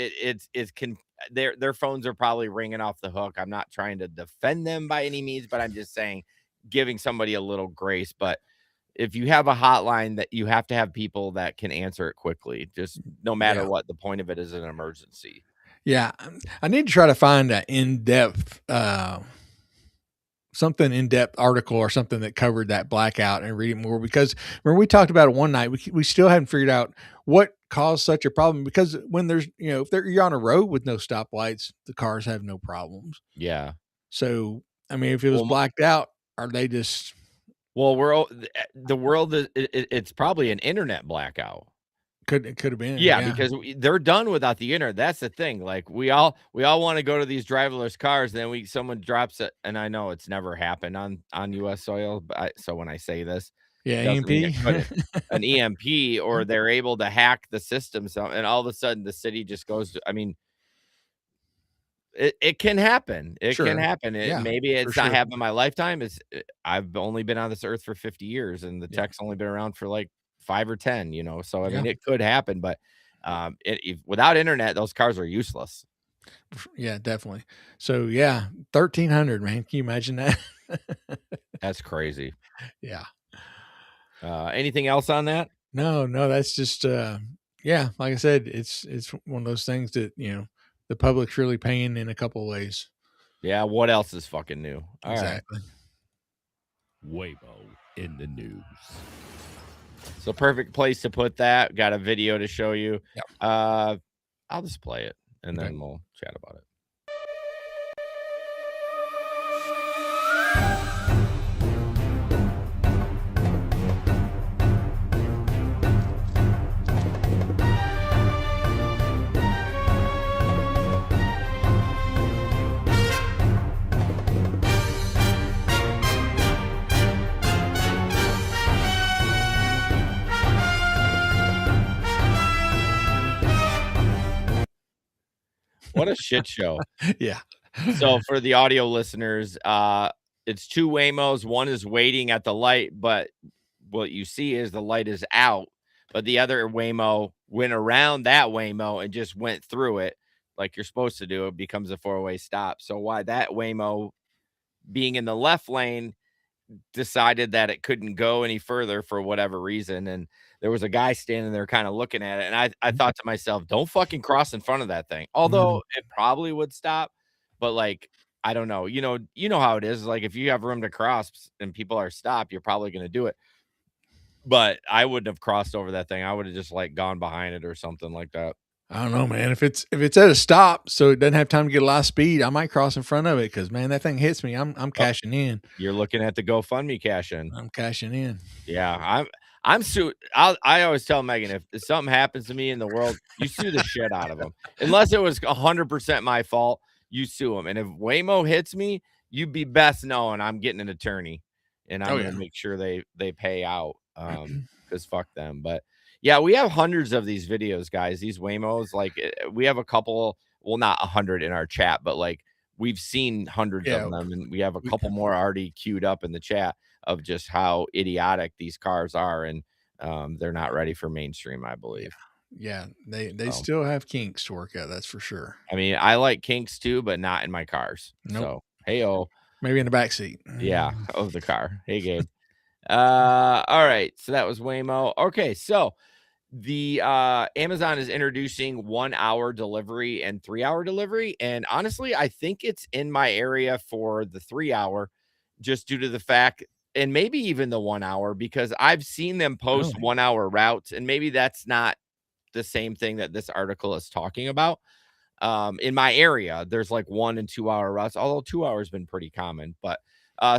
S2: their phones are probably ringing off the hook. I'm not trying to defend them by any means, but I'm just saying, giving somebody a little grace. But if you have a hotline, that you have to have people that can answer it quickly, just no matter what. The point of it is an emergency.
S3: Yeah, I need to try to find an in-depth article or something that covered that blackout and read it more, because when we talked about it one night, we still haven't figured out what caused such a problem, because when there's, if you're on a road with no stoplights, the cars have no problems.
S2: Yeah.
S3: So, I mean, if it was blacked out, are they just...
S2: Well, the world is, it's probably an internet blackout.
S3: Could have been.
S2: Yeah, because they're done without the internet. That's the thing. Like we all want to go to these driverless cars, and then someone drops it, and I know it's never happened on U.S. soil. But so when I say this,
S3: EMP,
S2: an EMP, or they're able to hack the system, and all of a sudden the city just goes to. I mean, it can happen. It can happen. Maybe it's not happened in my lifetime. I've only been on this earth for 50 years, and the tech's only been around for like 5 or 10, so I mean, it could happen, but without internet, those cars are useless.
S3: Yeah, definitely. So 1,300, man. Can you imagine that?
S2: That's crazy.
S3: Yeah.
S2: Anything else on that?
S3: No, that's just like I said, it's one of those things that the public's really paying in a couple of ways.
S2: Yeah, what else is fucking new?
S3: Exactly.
S2: Waymo in the news. So perfect place to put that. Got a video to show you.
S3: Yep.
S2: I'll just play it and then we'll chat about it. What a shit show.
S3: Yeah.
S2: So for the audio listeners, it's 2 Waymos. One is waiting at the light, but what you see is the light is out, but the other Waymo went around that Waymo and just went through it like you're supposed to do. It becomes a 4-way stop. So why that Waymo, being in the left lane, decided that it couldn't go any further for whatever reason, and there was a guy standing there kind of looking at it, and I thought to myself, don't fucking cross in front of that thing. Although it probably would stop, but like, I don't know. You know how it is. Like if you have room to cross and people are stopped, you're probably going to do it. But I wouldn't have crossed over that thing. I would have just like gone behind it or something like that.
S3: I don't know, man. If it's at a stop, so it doesn't have time to get a lot of speed, I might cross in front of it because, man, that thing hits me. I'm cashing in.
S2: You're looking at the GoFundMe cash in.
S3: I'm cashing in.
S2: Yeah, I always tell Megan, if something happens to me in the world, you sue the shit out of them. Unless it was 100% my fault, you sue them. And if Waymo hits me, you'd be best knowing I'm getting an attorney. and
S3: Oh,
S2: I'm
S3: yeah.
S2: gonna make sure they pay out, because fuck them. But yeah, we have hundreds of these videos, guys. These Waymos, like we have a couple, well, not 100 in our chat, but like we've seen hundreds
S3: Yeah.
S2: of them, and we have a couple more already queued up in the chat of just how idiotic these cars are, and they're not ready for mainstream, I believe.
S3: Yeah, they still have kinks to work out. That's for sure.
S2: I mean, I like kinks too, but not in my cars.
S3: Nope.
S2: So, hey-oh.
S3: Maybe in the back seat.
S2: Yeah, of the car. Hey, Gabe. All right. So that was Waymo. Okay, so the Amazon is introducing 1 hour delivery and 3 hour delivery. And honestly, I think it's in my area for the 3 hour, just due to the fact, and maybe even the 1 hour, because I've seen them post
S3: Really?
S2: 1 hour routes, and maybe that's not the same thing that this article is talking about. In my area, there's like 1 and 2 hour routes, although 2 hours been pretty common. But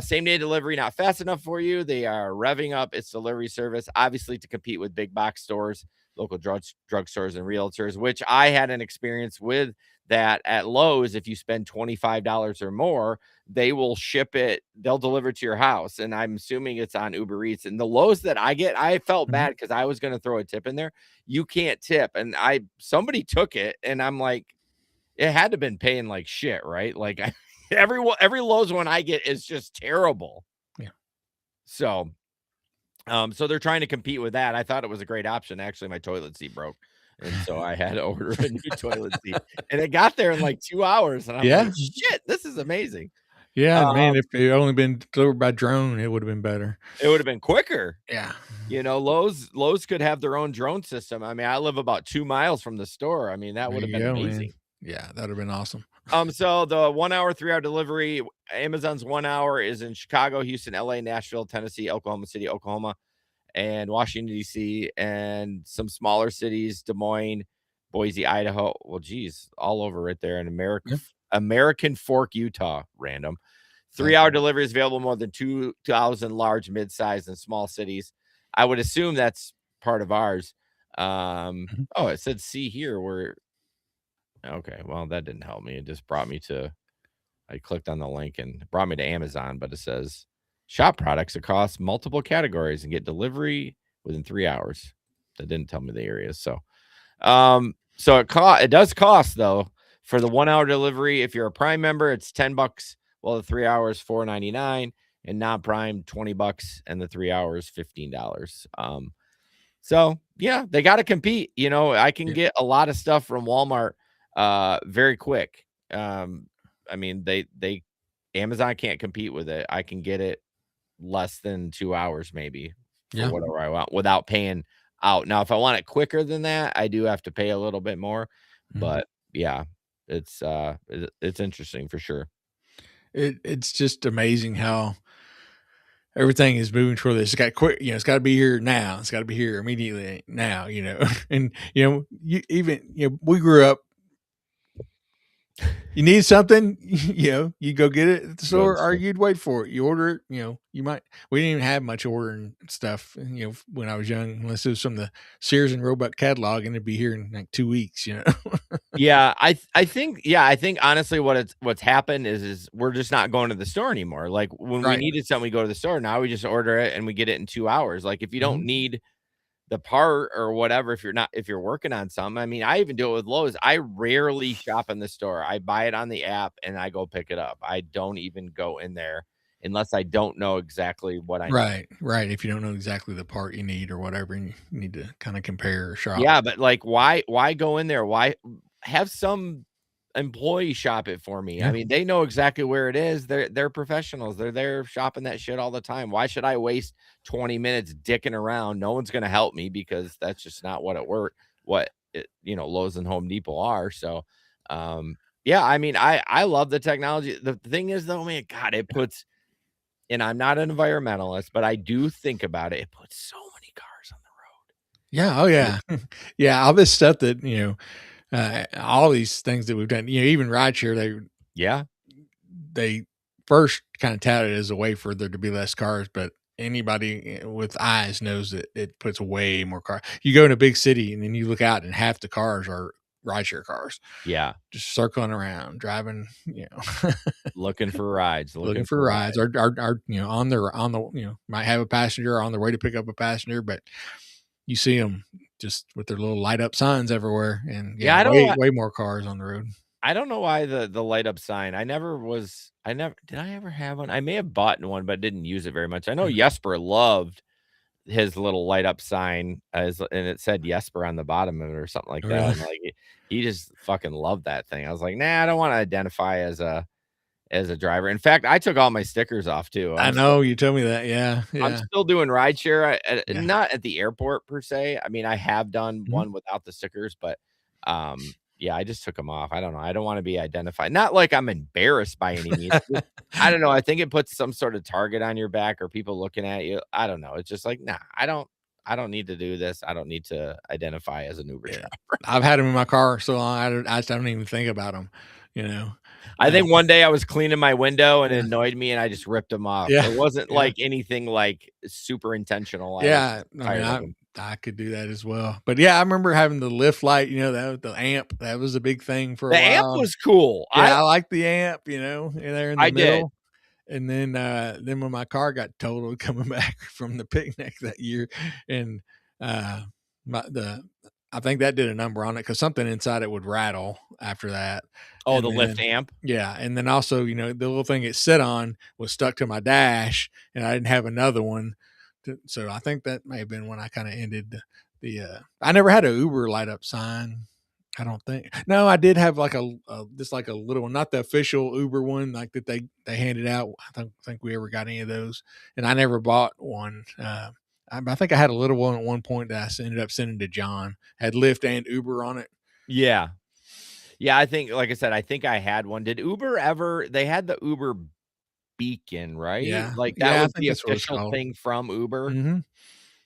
S2: same day delivery, not fast enough for you. They are revving up its delivery service, obviously to compete with big box stores, local drugstores, and realtors, which I had an experience with that at Lowe's. If you spend $25 or more, they will ship it, they'll deliver it to your house. And I'm assuming it's on Uber Eats. And the Lowe's that I get, I felt bad because I was going to throw a tip in there. You can't tip. And somebody took it, and I'm like, it had to been paying like shit, right? Like every Lowe's one I get is just terrible.
S3: Yeah.
S2: So, so they're trying to compete with that. I thought it was a great option. Actually, my toilet seat broke, and so I had to order a new toilet seat, and it got there in like 2 hours. And I'm like, shit, this is amazing.
S3: Yeah, man. If it only been delivered by drone, it would have been better.
S2: It would have been quicker.
S3: Yeah.
S2: You know, Lowe's could have their own drone system. I mean, I live about 2 miles from the store. I mean, that would have been amazing.
S3: Man. Yeah, that would have been awesome.
S2: So the 1 hour, 3 hour delivery, Amazon's 1 hour is in Chicago, Houston, LA, Nashville, Tennessee, Oklahoma City, Oklahoma, and Washington, D.C., and some smaller cities, Des Moines, Boise, Idaho. Well, geez, all over right there in America, American Fork, Utah, random. 3 hour delivery is available in more than 2,000 large, mid-sized, and small cities. I would assume that's part of ours. Oh, it said see here where. Okay, well, that didn't help me. It just brought me to, I clicked on the link and it brought me to Amazon, but it says shop products across multiple categories and get delivery within 3 hours. That didn't tell me the areas. So, so it does cost though for the 1 hour delivery. If you're a Prime member, it's $10. Well, the 3 hours, $4.99, and non-Prime, $20, and the 3 hours, $15. So yeah, they got to compete. You know, I can get a lot of stuff from Walmart very quick. I mean, Amazon can't compete with it. I can get it less than 2 hours maybe for whatever I want without paying out. Now, if I want it quicker than that, I do have to pay a little bit more. But yeah, it's interesting for sure.
S3: It's just amazing how everything is moving toward this. It's got quick, you know, it's got to be here now. It's got to be here immediately now, you know. And, you know, we grew up, you need something, you know, you go get it at the store, or you'd wait for it. You order it, you know, we didn't even have much ordering stuff, you know, when I was young, unless it was from the Sears and Roebuck catalog, and it'd be here in like 2 weeks, you know.
S2: Yeah, I think honestly what's happened is we're just not going to the store anymore. Like when we needed something, we go to the store. Now we just order it and we get it in 2 hours. Like if you don't need the part or whatever, if you're working on something. I mean, I even do it with Lowe's. I rarely shop in the store. I buy it on the app and I go pick it up. I don't even go in there unless I don't know exactly what I need.
S3: Right. If you don't know exactly the part you need or whatever, and you need to kind of compare or shop.
S2: Yeah, but like why go in there? Why have some employee shop it for me? I mean, they know exactly where it is. They're professionals. They're there shopping that shit all the time. Why should I waste 20 minutes dicking around? No one's going to help me because that's just not what Lowe's and Home Depot are. So, yeah, I mean, I love the technology. The thing is though, man, God, it puts, and I'm not an environmentalist, but I do think about it. It puts so many cars on the road.
S3: Yeah. Oh yeah. Yeah. All this stuff that, you know, all these things that we've done, you know, even rideshare, they first kind of touted it as a way for there to be less cars, but anybody with eyes knows that it puts way more cars. You go in a big city and then you look out and half the cars are rideshare cars,
S2: Yeah.
S3: just circling around, driving,
S2: Looking for rides.
S3: looking for rides, or on the might have a passenger on their way to pick up a passenger, but you see them just with their little light up signs everywhere, and
S2: Yeah, I don't know.
S3: way more cars on the road.
S2: I don't know why the light up sign. I never did I ever have one? I may have bought one, but didn't use it very much. I know Jesper loved his little light up sign and it said Jesper on the bottom of it or something like that.
S3: Really?
S2: And like he just fucking loved that thing. I was like, nah, I don't want to identify as a driver. In fact, I took all my stickers off too.
S3: I know you told me that. Yeah.
S2: I'm still doing rideshare, not at the airport per se. I mean, I have done one without the stickers, but yeah, I just took them off. I don't know. I don't want to be identified. Not like I'm embarrassed by any means. I don't know. I think it puts some sort of target on your back or people looking at you. I don't know. It's just like, nah, I don't need to do this. I don't need to identify as an Uber driver.
S3: I've had them in my car so long. I don't even think about them,
S2: I think one day I was cleaning my window and it annoyed me and I just ripped them off.
S3: Yeah.
S2: It wasn't like anything like super intentional.
S3: I could do that as well. But yeah, I remember having the lift light, the amp. That was a big thing for a while.
S2: The amp was cool.
S3: Yeah, I like the amp, there in the middle.
S2: Did.
S3: And then when my car got totaled coming back from the picnic that year, and I think that did a number on it because something inside it would rattle after that.
S2: Oh, the lift amp?
S3: Yeah. And then also, the little thing it sit on was stuck to my dash and I didn't have another one. So I think that may have been when I kind of ended I never had a Uber light up sign. I don't think. No, I did have like just like a little one, not the official Uber one, like that they handed out. I don't think we ever got any of those, and I never bought one. I think I had a little one at one point that I ended up sending to John. Had Lyft and Uber on it.
S2: Yeah. Yeah, I think, like I said, I think I had one. Did Uber ever? They had the Uber beacon, right?
S3: Yeah.
S2: Like that was the
S3: that's what it's
S2: official
S3: called.
S2: thing from Uber.
S3: Mm-hmm.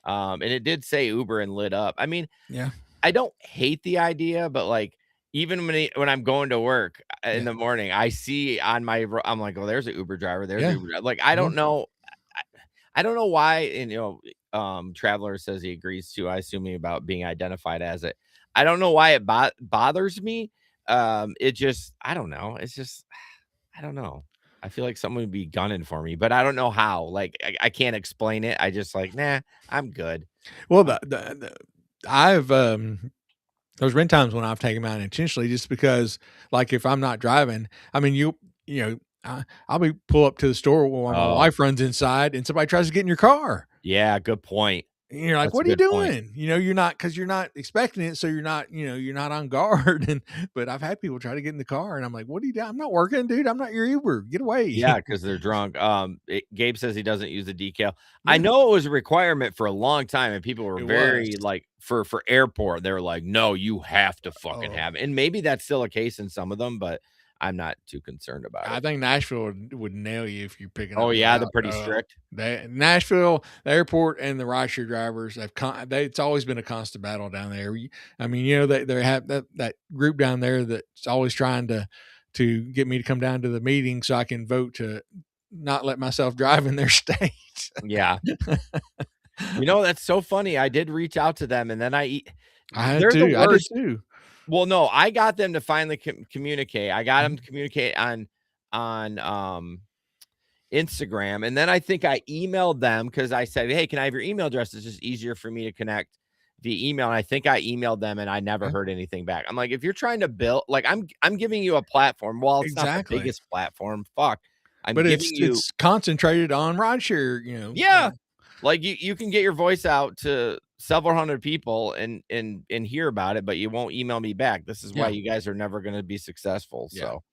S2: And it did say Uber and lit up. I mean,
S3: Yeah.
S2: I don't hate the idea, but like even when I'm going to work in the morning, I see on I'm like, oh, there's an Uber driver. There's an Uber driver. Like I don't know. I don't know why. And Traveler says he agrees to. I assume about being identified as it. I don't know why it bothers me. It just I don't know. It's just I don't know. I feel like someone would be gunning for me, but I don't know how. Like I can't explain it. I just like, nah, I'm good.
S3: Well, there's been times when I've taken mine intentionally just because, like, if I'm not driving, I mean, I'll be pull up to the store while my wife runs inside and somebody tries to get in your car.
S2: Yeah, good point.
S3: And you're like, what are you doing? You're not, because you're not expecting it. So you're not on guard. But I've had people try to get in the car and I'm like, what are you doing? I'm not working, dude. I'm not your Uber. Get away.
S2: Yeah, because they're drunk. Gabe says he doesn't use the decal. Yeah. I know it was a requirement for a long time and people were like for airport. They were like, no, you have to fucking have it. And maybe that's still a case in some of them, but I'm not too concerned about it.
S3: I think Nashville would nail you if you're picking up.
S2: Oh, yeah, they're pretty strict.
S3: Nashville, the airport, and the rideshare drivers it's always been a constant battle down there. I mean, they have that group down there that's always trying to get me to come down to the meeting so I can vote to not let myself drive in their state.
S2: Yeah. That's so funny. I did reach out to them, and then I
S3: did too.
S2: Well, no, I got them to finally communicate. I got them to communicate on Instagram. And then I think I emailed them because I said, hey, can I have your email address? It's just easier for me to connect via email. And I think I emailed them and I never heard anything back. I'm like, if you're trying to build, like I'm giving you a platform. Well, it's not the biggest platform. Fuck.
S3: It's concentrated on rideshare,
S2: Yeah. Like you can get your voice out to several hundred people and hear about it, but you won't email me back. This is why you guys are never going to be successful. So,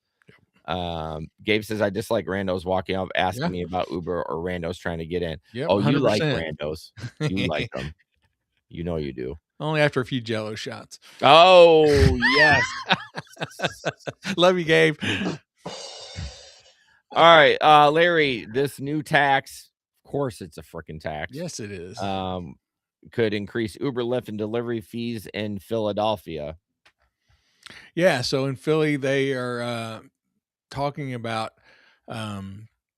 S2: Gabe says, I dislike randos walking up asking me about Uber or randos trying to get in.
S3: Yep,
S2: oh,
S3: 100%.
S2: You like randos. You like them. You know you do.
S3: Only after a few Jell-O shots.
S2: Oh, yes.
S3: Love you, Gabe.
S2: All right, Larry, this new tax, of course it's a freaking tax.
S3: Yes, it is.
S2: Could increase Uber, Lyft, and delivery fees in Philadelphia.
S3: Yeah, so in Philly, they are talking about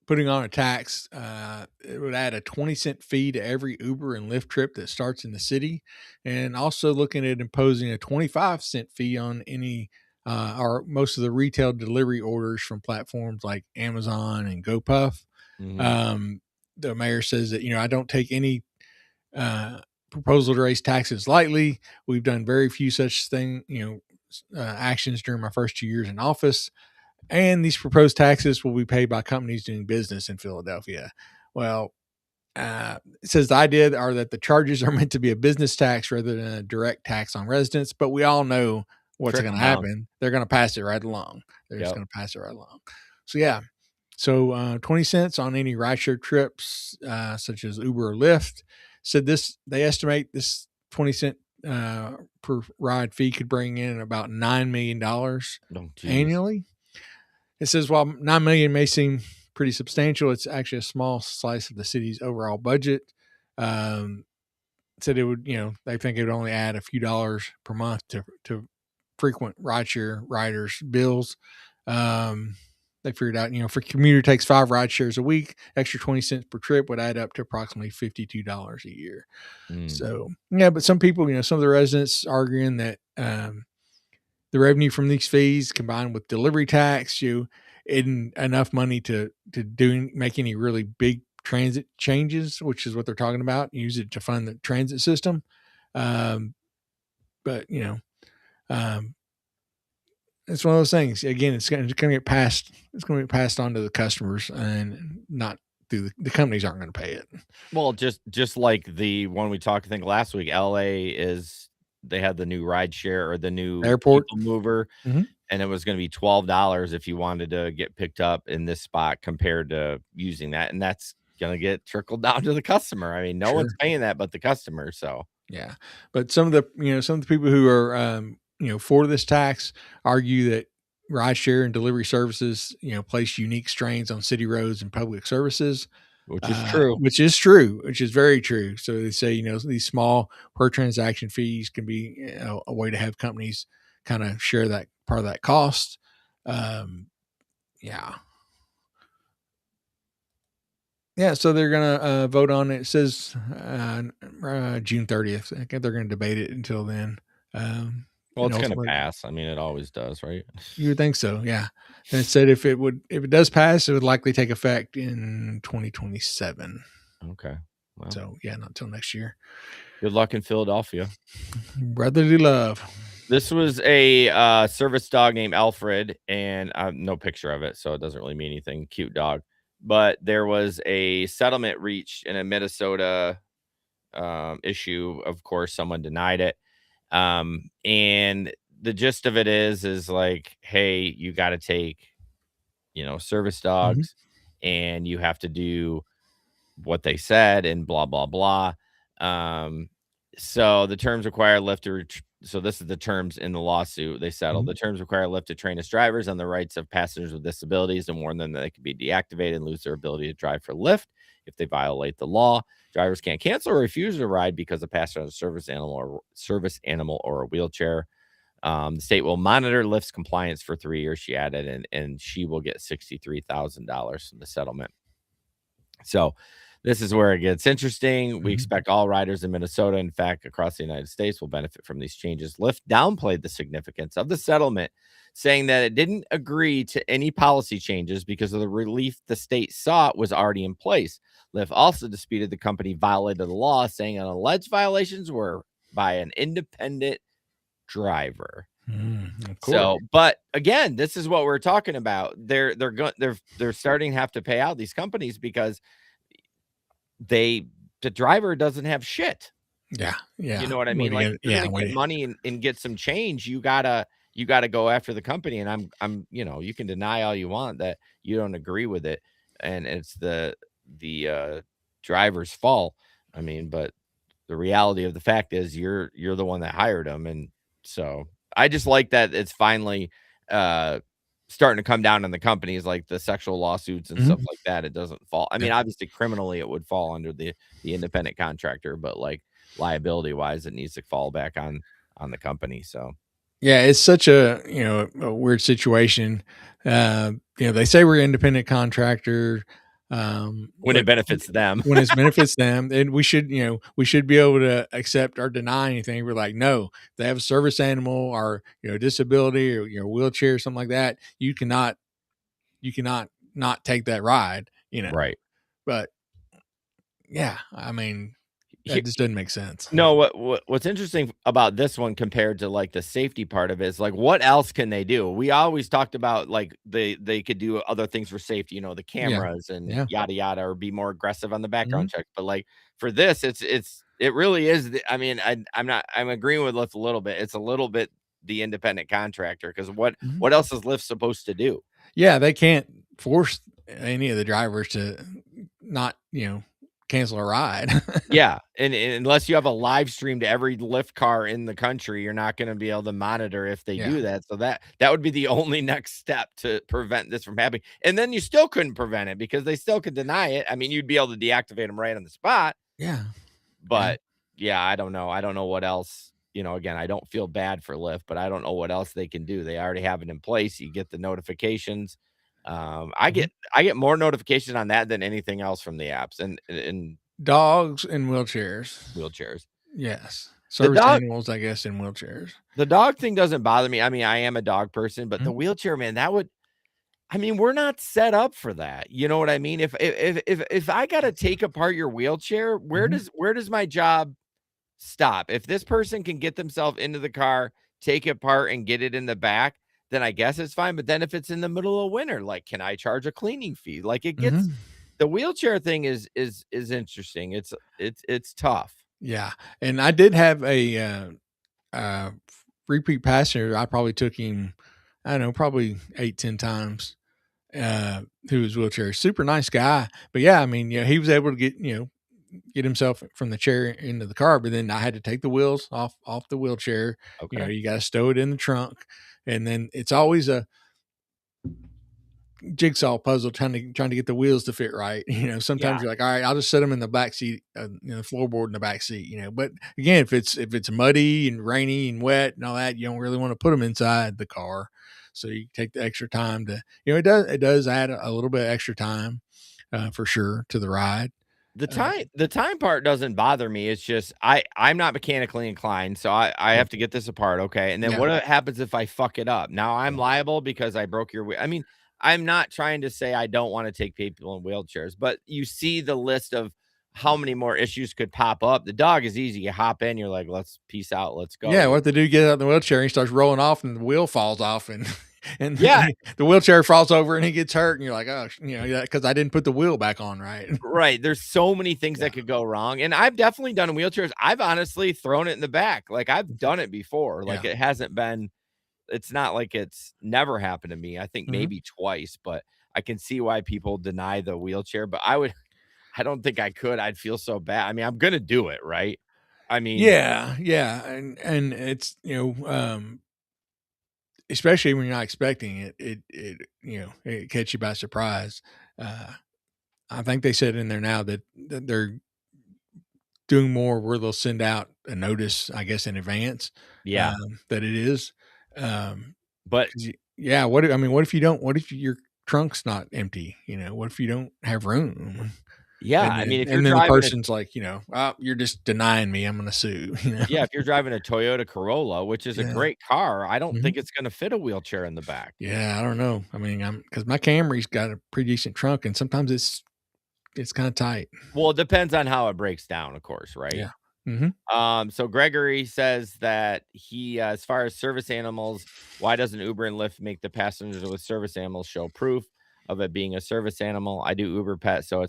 S3: putting on a tax. It would add a 20-cent fee to every Uber and Lyft trip that starts in the city, and also looking at imposing a 25-cent fee on any or most of the retail delivery orders from platforms like Amazon and GoPuff. The mayor says that, I don't take any proposal to raise taxes lightly. We've done very few such actions during my first 2 years in office. And these proposed taxes will be paid by companies doing business in Philadelphia. Well, it says the idea are that the charges are meant to be a business tax rather than a direct tax on residents, but we all know what's going to happen. They're going to pass it right along. They're just going to pass it right along. So, yeah. So 20 cents on any rideshare trips, such as Uber or Lyft. Said they estimate this 20 cent per ride fee could bring in about $9 million annually. It says while $9 million may seem pretty substantial, it's actually a small slice of the city's overall budget. Said it would, they think it would only add a few dollars per month to frequent rideshare riders' bills. They figured out, if a commuter takes 5 ride shares a week, extra 20 cents per trip would add up to approximately $52 a year. So, but some people, some of the residents arguing that the revenue from these fees combined with delivery tax, isn't enough money to make any really big transit changes, which is what they're talking about. Use it to fund the transit system. But it's one of those things. Again, it's going to get passed. It's going to be passed on to the customers, and not through the companies aren't going to pay it.
S2: Well, just like the one we talked, I think last week, LA they had the new ride share or the new
S3: airport
S2: mover, and it was going to be $12 if you wanted to get picked up in this spot compared to using that, and that's going to get trickled down to the customer. I mean, no one's paying that but the customer. So
S3: yeah, but some of the people who are for this tax argue that rideshare and delivery services, place unique strains on city roads and public services,
S2: which is true,
S3: which is very true. So they say, these small per transaction fees can be a way to have companies kind of share that part of that cost. Yeah. So they're going to vote on it. It says June 30th. I think they're going to debate it until then.
S2: Well, it's going to pass. I mean, it always does, right?
S3: You would think so, yeah. And it said if it does pass, it would likely take effect in 2027.
S2: Okay. Well,
S3: so yeah, not until next year.
S2: Good luck in Philadelphia.
S3: Brotherly love.
S2: This was a service dog named Alfred, and no picture of it, so it doesn't really mean anything. Cute dog. But there was a settlement reached in a Minnesota issue. Of course, someone denied it. And the gist of it is like, hey, you got to take, service dogs and you have to do what they said and blah, blah, blah. So the terms require Lyft to, so this is the terms in the lawsuit they settled. The terms require Lyft to train its drivers on the rights of passengers with disabilities and warn them that they could be deactivated and lose their ability to drive for Lyft if they violate the law. Drivers can't cancel or refuse a ride because a passenger has a service animal or a wheelchair. The state will monitor Lyft's compliance for 3 years, she added, and she will get $63,000 from the settlement. So this is where it gets interesting. We expect all riders in Minnesota, in fact, across the United States, will benefit from these changes. Lyft downplayed the significance of the settlement, saying that it didn't agree to any policy changes because of the relief the state sought was already in place. Lyft also disputed the company violated the law, saying an alleged violations were by an independent driver. So, but again, this is what we're talking about. They're starting to have to pay out these companies because the driver doesn't have shit.
S3: Yeah.
S2: You know what I mean? Like, get money and get some change. You gotta go after the company. And I'm you can deny all you want that you don't agree with it, and it's the driver's fault. I mean, but the reality of the fact is you're the one that hired them, and so I just like that it's finally starting to come down on the companies, like the sexual lawsuits and stuff like that. It doesn't fall. I mean, obviously criminally it would fall under the independent contractor, but like liability wise, it needs to fall back on the company. So
S3: yeah, it's such a weird situation. They say we're an independent contractor.
S2: When it benefits them.
S3: when it benefits them, and we should be able to accept or deny anything. We're like, no, they have a service animal or disability or wheelchair or something like that. You cannot not take that ride.
S2: Right.
S3: But yeah, I mean,
S2: Here-
S3: that just doesn't make sense.
S2: No, what's interesting about this one compared to like the safety part of it is like, what else can they do? We always talked about like they could do other things for safety, the cameras and
S3: Yeah.
S2: yada yada, or be more aggressive on the background check. But like for this, it really is. I'm agreeing with Lyft a little bit. It's a little bit the independent contractor, because what else is Lyft supposed to do?
S3: Yeah, they can't force any of the drivers to not cancel a ride.
S2: Yeah, and unless you have a live stream to every Lyft car in the country, you're not going to be able to monitor if they do that. So that would be the only next step to prevent this from happening. And then you still couldn't prevent it because they still could deny it. I mean, you'd be able to deactivate them right on the spot.
S3: Yeah.
S2: But yeah, I don't know. I don't know what else. Again, I don't feel bad for Lyft, but I don't know what else they can do. They already have it in place. You get the notifications. I get more notifications on that than anything else from the apps and
S3: dogs and wheelchairs. Yes. Service animals, I guess, in wheelchairs.
S2: The dog thing doesn't bother me. I mean, I am a dog person, but the wheelchair, man, we're not set up for that. You know what I mean? If I got to take apart your wheelchair, where does my job stop? If this person can get themselves into the car, take it apart and get it in the back, then I guess it's fine. But then if it's in the middle of winter, like, can I charge a cleaning fee? Like, it gets the wheelchair thing is interesting. It's tough.
S3: Yeah. And I did have a repeat passenger. I probably took him, I don't know, probably 8-10 times, who was wheelchair. Super nice guy. But yeah, I mean, he was able to get himself from the chair into the car, but then I had to take the wheels off the wheelchair.
S2: Okay.
S3: You got to stow it in the trunk, and then it's always a jigsaw puzzle trying to get the wheels to fit right. Sometimes you're like, all right, I'll just set them in the back seat, the floorboard in the back seat. But again, if it's muddy and rainy and wet and all that, you don't really want to put them inside the car. So you take the extra time to, it does add a little bit of extra time, for sure, to the ride.
S2: The time part doesn't bother me. It's just I'm not mechanically inclined, so I have to get this apart. Okay. And then what happens if I fuck it up? Now I'm liable because I broke your wheel. I mean, I'm not trying to say I don't want to take people in wheelchairs, but you see the list of how many more issues could pop up. The dog is easy. You hop in, you're like, let's peace out, let's go.
S3: Yeah, what the dude get out of the wheelchair and he starts rolling off and the wheel falls off and the wheelchair falls over and he gets hurt and you're like, oh, because I didn't put the wheel back on right.
S2: Right. There's so many things that could go wrong. And I've definitely done wheelchairs. I've honestly thrown it in the back. Like, I've done it before. Like, it hasn't been, it's not like it's never happened to me. I think maybe twice, but I can see why people deny the wheelchair. But I don't think I could. I'd feel so bad. I mean, I'm gonna do it, right? I mean,
S3: yeah, and it's especially when you're not expecting it, it catch you by surprise. I think they said in there now that they're doing more where they'll send out a notice, I guess, in advance.
S2: Yeah,
S3: that it is.
S2: But
S3: what if your trunk's not empty? What if you don't have room?
S2: Yeah,
S3: then,
S2: I mean, if
S3: and
S2: you're
S3: then the
S2: driving
S3: person's like, you're just denying me, I'm going to sue.
S2: Yeah, if you're driving a Toyota Corolla, which is a great car, I don't think it's going to fit a wheelchair in the back.
S3: Yeah, I don't know. I mean, because my Camry's got a pretty decent trunk, and sometimes it's kind of tight.
S2: Well, it depends on how it breaks down, of course, right?
S3: Yeah.
S2: So Gregory says that he, as far as service animals, why doesn't Uber and Lyft make the passengers with service animals show proof of it being a service animal? I do Uber Pet, so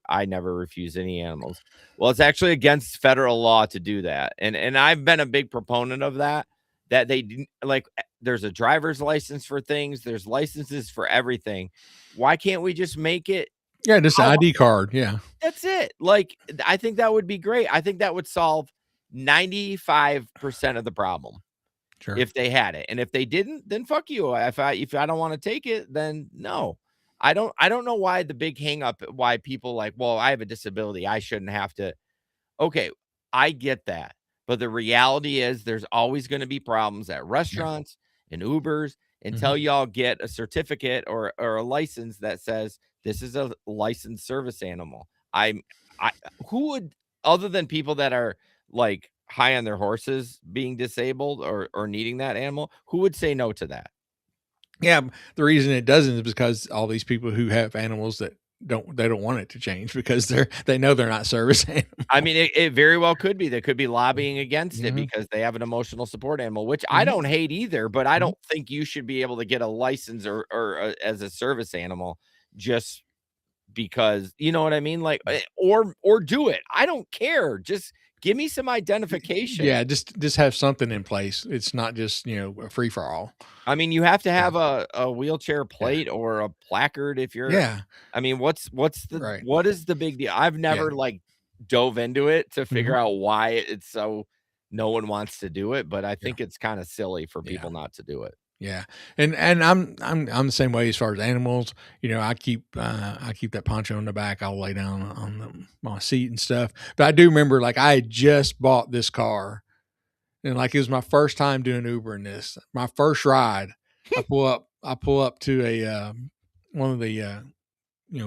S2: I never refuse any animals. Well, it's actually against federal law to do that. And I've been a big proponent of that they like, there's a driver's license for things. There's licenses for everything. Why can't we just make it?
S3: Yeah, just an ID card. Yeah.
S2: That's it. Like, I think that would be great. I think that would solve 95% of the problem.
S3: Sure.
S2: If they had it. And if they didn't, then fuck you. If I don't want to take it, then no. I don't know why the big hang up, why people like, well, I have a disability, I shouldn't have to. Okay, I get that. But the reality is there's always going to be problems at restaurants and Ubers until y'all get a certificate or a license that says This is a licensed service animal. Who would, other than people that are like high on their horses being disabled or needing that animal, who would say no to that?
S3: Yeah, the reason it doesn't is because all these people who have animals that don't want it to change because they know they're not service animals.
S2: I mean, it very well could be. They could be lobbying against it because they have an emotional support animal, which I don't hate either, but I don't think you should be able to get a license or as a service animal just because, you know what I mean? Like, or do it. I don't care. Just give me some identification.
S3: Yeah, just have something in place. It's not just, a free for all.
S2: I mean, you have to have a wheelchair plate or a placard if you're.
S3: Yeah.
S2: I mean, what is the big deal? I've never like dove into it to figure out why it's so no one wants to do it, but I think it's kind of silly for people not to do it.
S3: Yeah. And I'm the same way as far as animals. I keep that poncho in the back. I'll lay down on my seat and stuff. But I do remember, like, I had just bought this car, and like it was my first time doing Uber in this. My first ride, I pull up to a one of the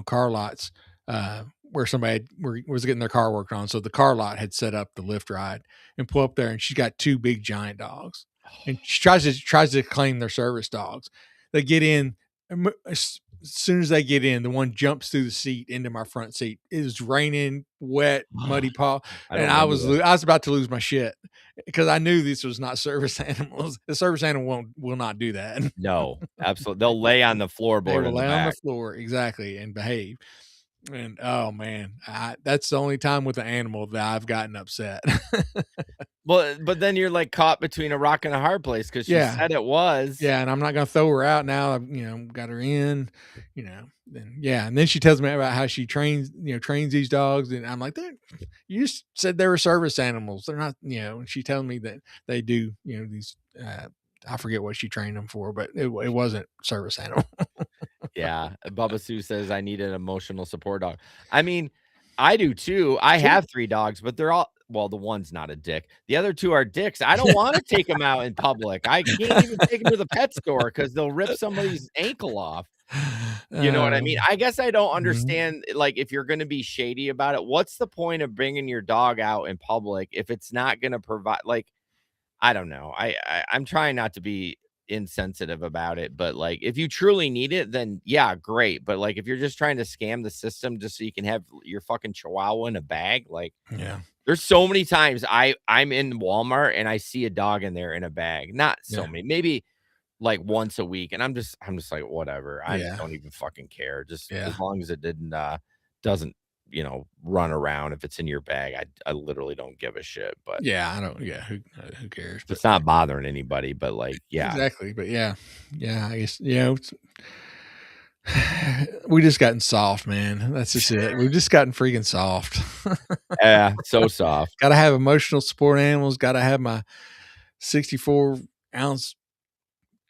S3: car lots where somebody was getting their car worked on. So the car lot had set up the Lyft ride, and pull up there, and she's got two big giant dogs, and she tries to claim their service dogs. They get in. As soon as they get in, the one jumps through the seat into my front seat. It was raining, wet, muddy paw, and I was about to lose my shit because I knew this was not service animals. The service animal will not do that.
S2: No, absolutely. They'll lay on the floorboard.
S3: They will lay on the floor, exactly, and behave. And oh man, that's the only time with an animal that I've gotten upset.
S2: Well, but then you're like caught between a rock and a hard place because she said it was.
S3: Yeah, and I'm not gonna throw her out now. I've got her in, and then she tells me about how she trains these dogs, and I'm like, you just said they were service animals. They're not, and she tells me that they do, these. I forget what she trained them for, but it wasn't service animal.
S2: Yeah, Bubba Sue says I need an emotional support dog. I mean, I do too. I have 3 dogs, but they're all, well, the one's not a dick. The other 2 are dicks. I don't want to take them out in public. I can't even take them to the pet store because they'll rip somebody's ankle off. You know what I mean? I guess I don't understand, like, if you're going to be shady about it, what's the point of bringing your dog out in public if it's not going to provide, like, I don't know. I'm trying not to be insensitive about it, but like if you truly need it, then yeah, great. But like if you're just trying to scam the system just so you can have your fucking chihuahua in a bag, like there's so many times I'm in Walmart and I see a dog in there in a bag. Not so many, maybe like once a week, and I'm just like, whatever. I don't even fucking care. Just as long as it doesn't run around. If it's in your bag, I literally don't give a shit. But
S3: I don't. Who cares?
S2: It's not bothering anybody. But like,
S3: exactly. But I guess we just gotten soft, man. That's just it. We've just gotten freaking soft.
S2: Yeah, so soft.
S3: Got to have emotional support animals. Got to have my 64-ounce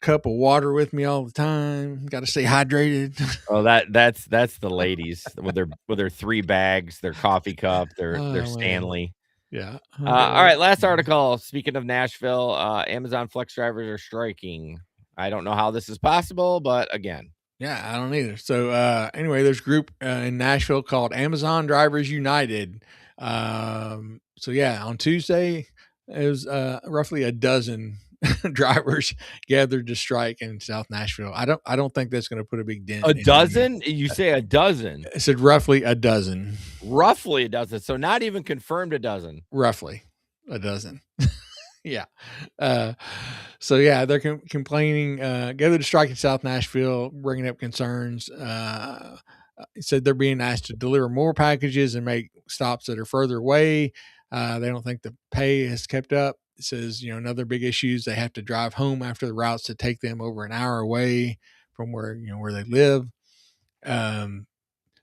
S3: cup of water with me all the time. Got to stay hydrated.
S2: Oh, that's the ladies with their 3 bags, their coffee cup, their Stanley.
S3: Yeah.
S2: All right, last article. Speaking of Nashville, Amazon flex drivers are striking. I don't know how this is possible, but again.
S3: Yeah, I don't either. So anyway, there's a group in Nashville called Amazon Drivers United. On Tuesday, it was roughly a dozen drivers gathered to strike in South Nashville. I don't think that's going to put a big dent.
S2: A dozen? You say a dozen?
S3: I said roughly a dozen.
S2: Roughly a dozen. So not even confirmed a dozen.
S3: Roughly a dozen. Yeah. They're complaining, gathered to strike in South Nashville, bringing up concerns. Said they're being asked to deliver more packages and make stops that are further away. They don't think the pay has kept up. It says, another big issue is they have to drive home after the routes that take them over an hour away from where they live.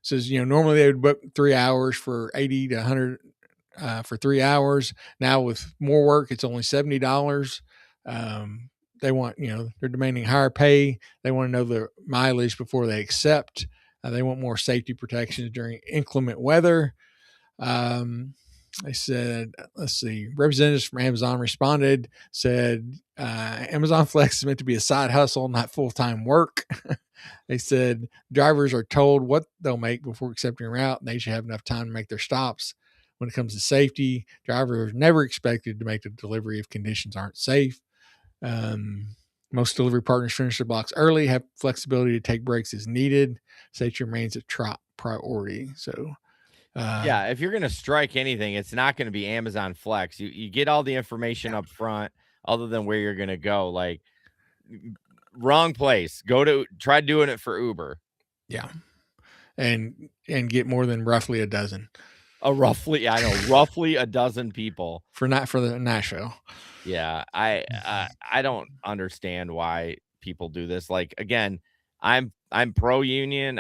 S3: Says, normally they would book 3 hours for $80 to $100 for 3 hours. Now with more work, it's only $70. They want, they're demanding higher pay. They want to know the mileage before they accept. They want more safety protections during inclement weather. They said, let's see, representatives from Amazon responded, said, Amazon Flex is meant to be a side hustle, not full-time work. They said drivers are told what they'll make before accepting a route, and they should have enough time to make their stops. When it comes to safety, drivers are never expected to make the delivery if conditions aren't safe. Most delivery partners finish their blocks early, have flexibility to take breaks as needed. Safety remains a top priority. So,
S2: yeah, if you're going to strike anything, it's not going to be Amazon Flex. You get all the information up front, other than where you're going to go. Like, wrong place. Try doing it for Uber.
S3: Yeah, and get more than roughly a dozen.
S2: Roughly a dozen people
S3: for the Nashville.
S2: Yeah, I don't understand why people do this. Like, again, I'm pro union.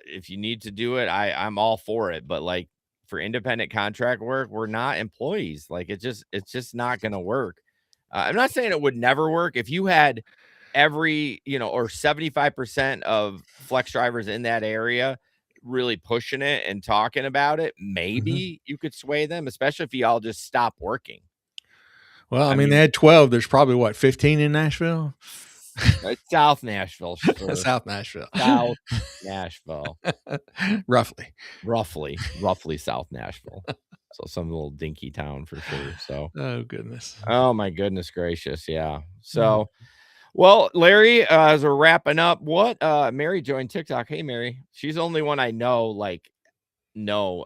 S2: If you need to do it, I'm all for it. But like, for independent contract work, we're not employees. Like, it's just not going to work. I'm not saying it would never work. If you had every, or 75% of flex drivers in that area really pushing it and talking about it, maybe you could sway them, especially if you all just stop working.
S3: Well, I mean, they had 12. There's probably 15 in Nashville.
S2: South Nashville. Sure.
S3: South Nashville.
S2: South Nashville.
S3: Roughly
S2: South Nashville. So some little dinky town for sure. So,
S3: oh goodness.
S2: Oh my goodness gracious. Yeah. So, well, Larry, as we're wrapping up, Mary joined TikTok. Hey, Mary. She's the only one I know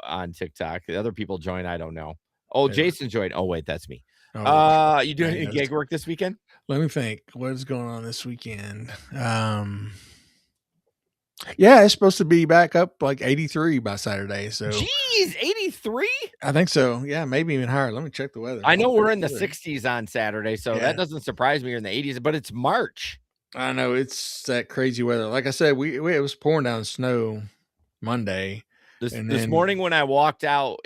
S2: on TikTok. The other people join, I don't know. Oh, Jason joined. Oh, wait, that's me. You doing any gig work this weekend?
S3: Let me think. What is going on this weekend? Yeah, it's supposed to be back up like 83 by Saturday. So,
S2: geez, 83?
S3: I think so. Yeah, maybe even higher. Let me check the weather.
S2: I know we're in the 60s on Saturday, so that doesn't surprise me. You're in the 80s, but it's March.
S3: I know, it's that crazy weather. Like I said, it was pouring down snow Monday.
S2: This morning when I walked out,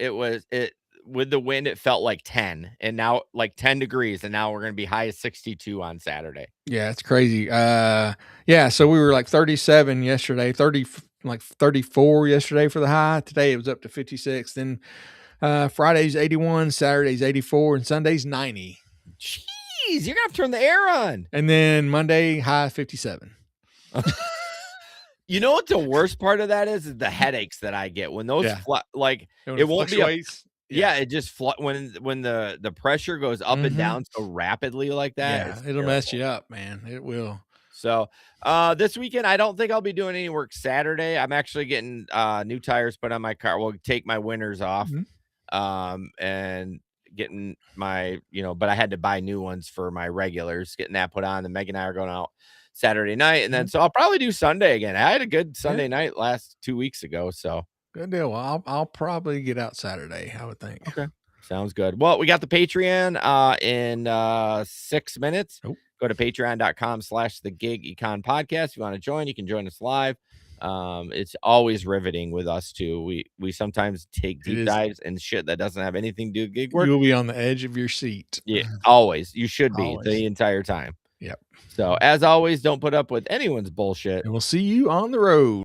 S2: with the wind, it felt like 10, and now like 10 degrees, and now we're going to be high as 62 on Saturday.
S3: Yeah, it's crazy. So we were like 37 yesterday, 34 yesterday for the high. Today it was up to 56. Then Friday's 81, Saturday's 84, and Sunday's 90.
S2: Jeez, you're going to have to turn the air on.
S3: And then Monday, high 57.
S2: You know what the worst part of that is the headaches that I get when those it won't be it just when the pressure goes up and down so rapidly like that.
S3: Yeah, it'll mess you up, man. It will.
S2: So this weekend, I don't think I'll be doing any work Saturday. I'm actually getting new tires put on my car. We'll take my winters off, and getting my, but I had to buy new ones for my regulars, getting that put on. And Meg and I are going out Saturday night, and then so I'll probably do Sunday again. I had a good Sunday night last 2 weeks ago, so.
S3: Good deal. Well, I'll probably get out Saturday, I would think.
S2: Okay. Sounds good. Well, we got the Patreon in 6 minutes. Go to patreon.com/thegigecon podcast. If you want to join, you can join us live. It's always riveting with us too. We sometimes take deep dives and shit that doesn't have anything to do with gig work.
S3: You'll be on the edge of your seat.
S2: Yeah, always. You should be the entire time.
S3: Yep.
S2: So as always, don't put up with anyone's bullshit.
S3: And we'll see you on the road.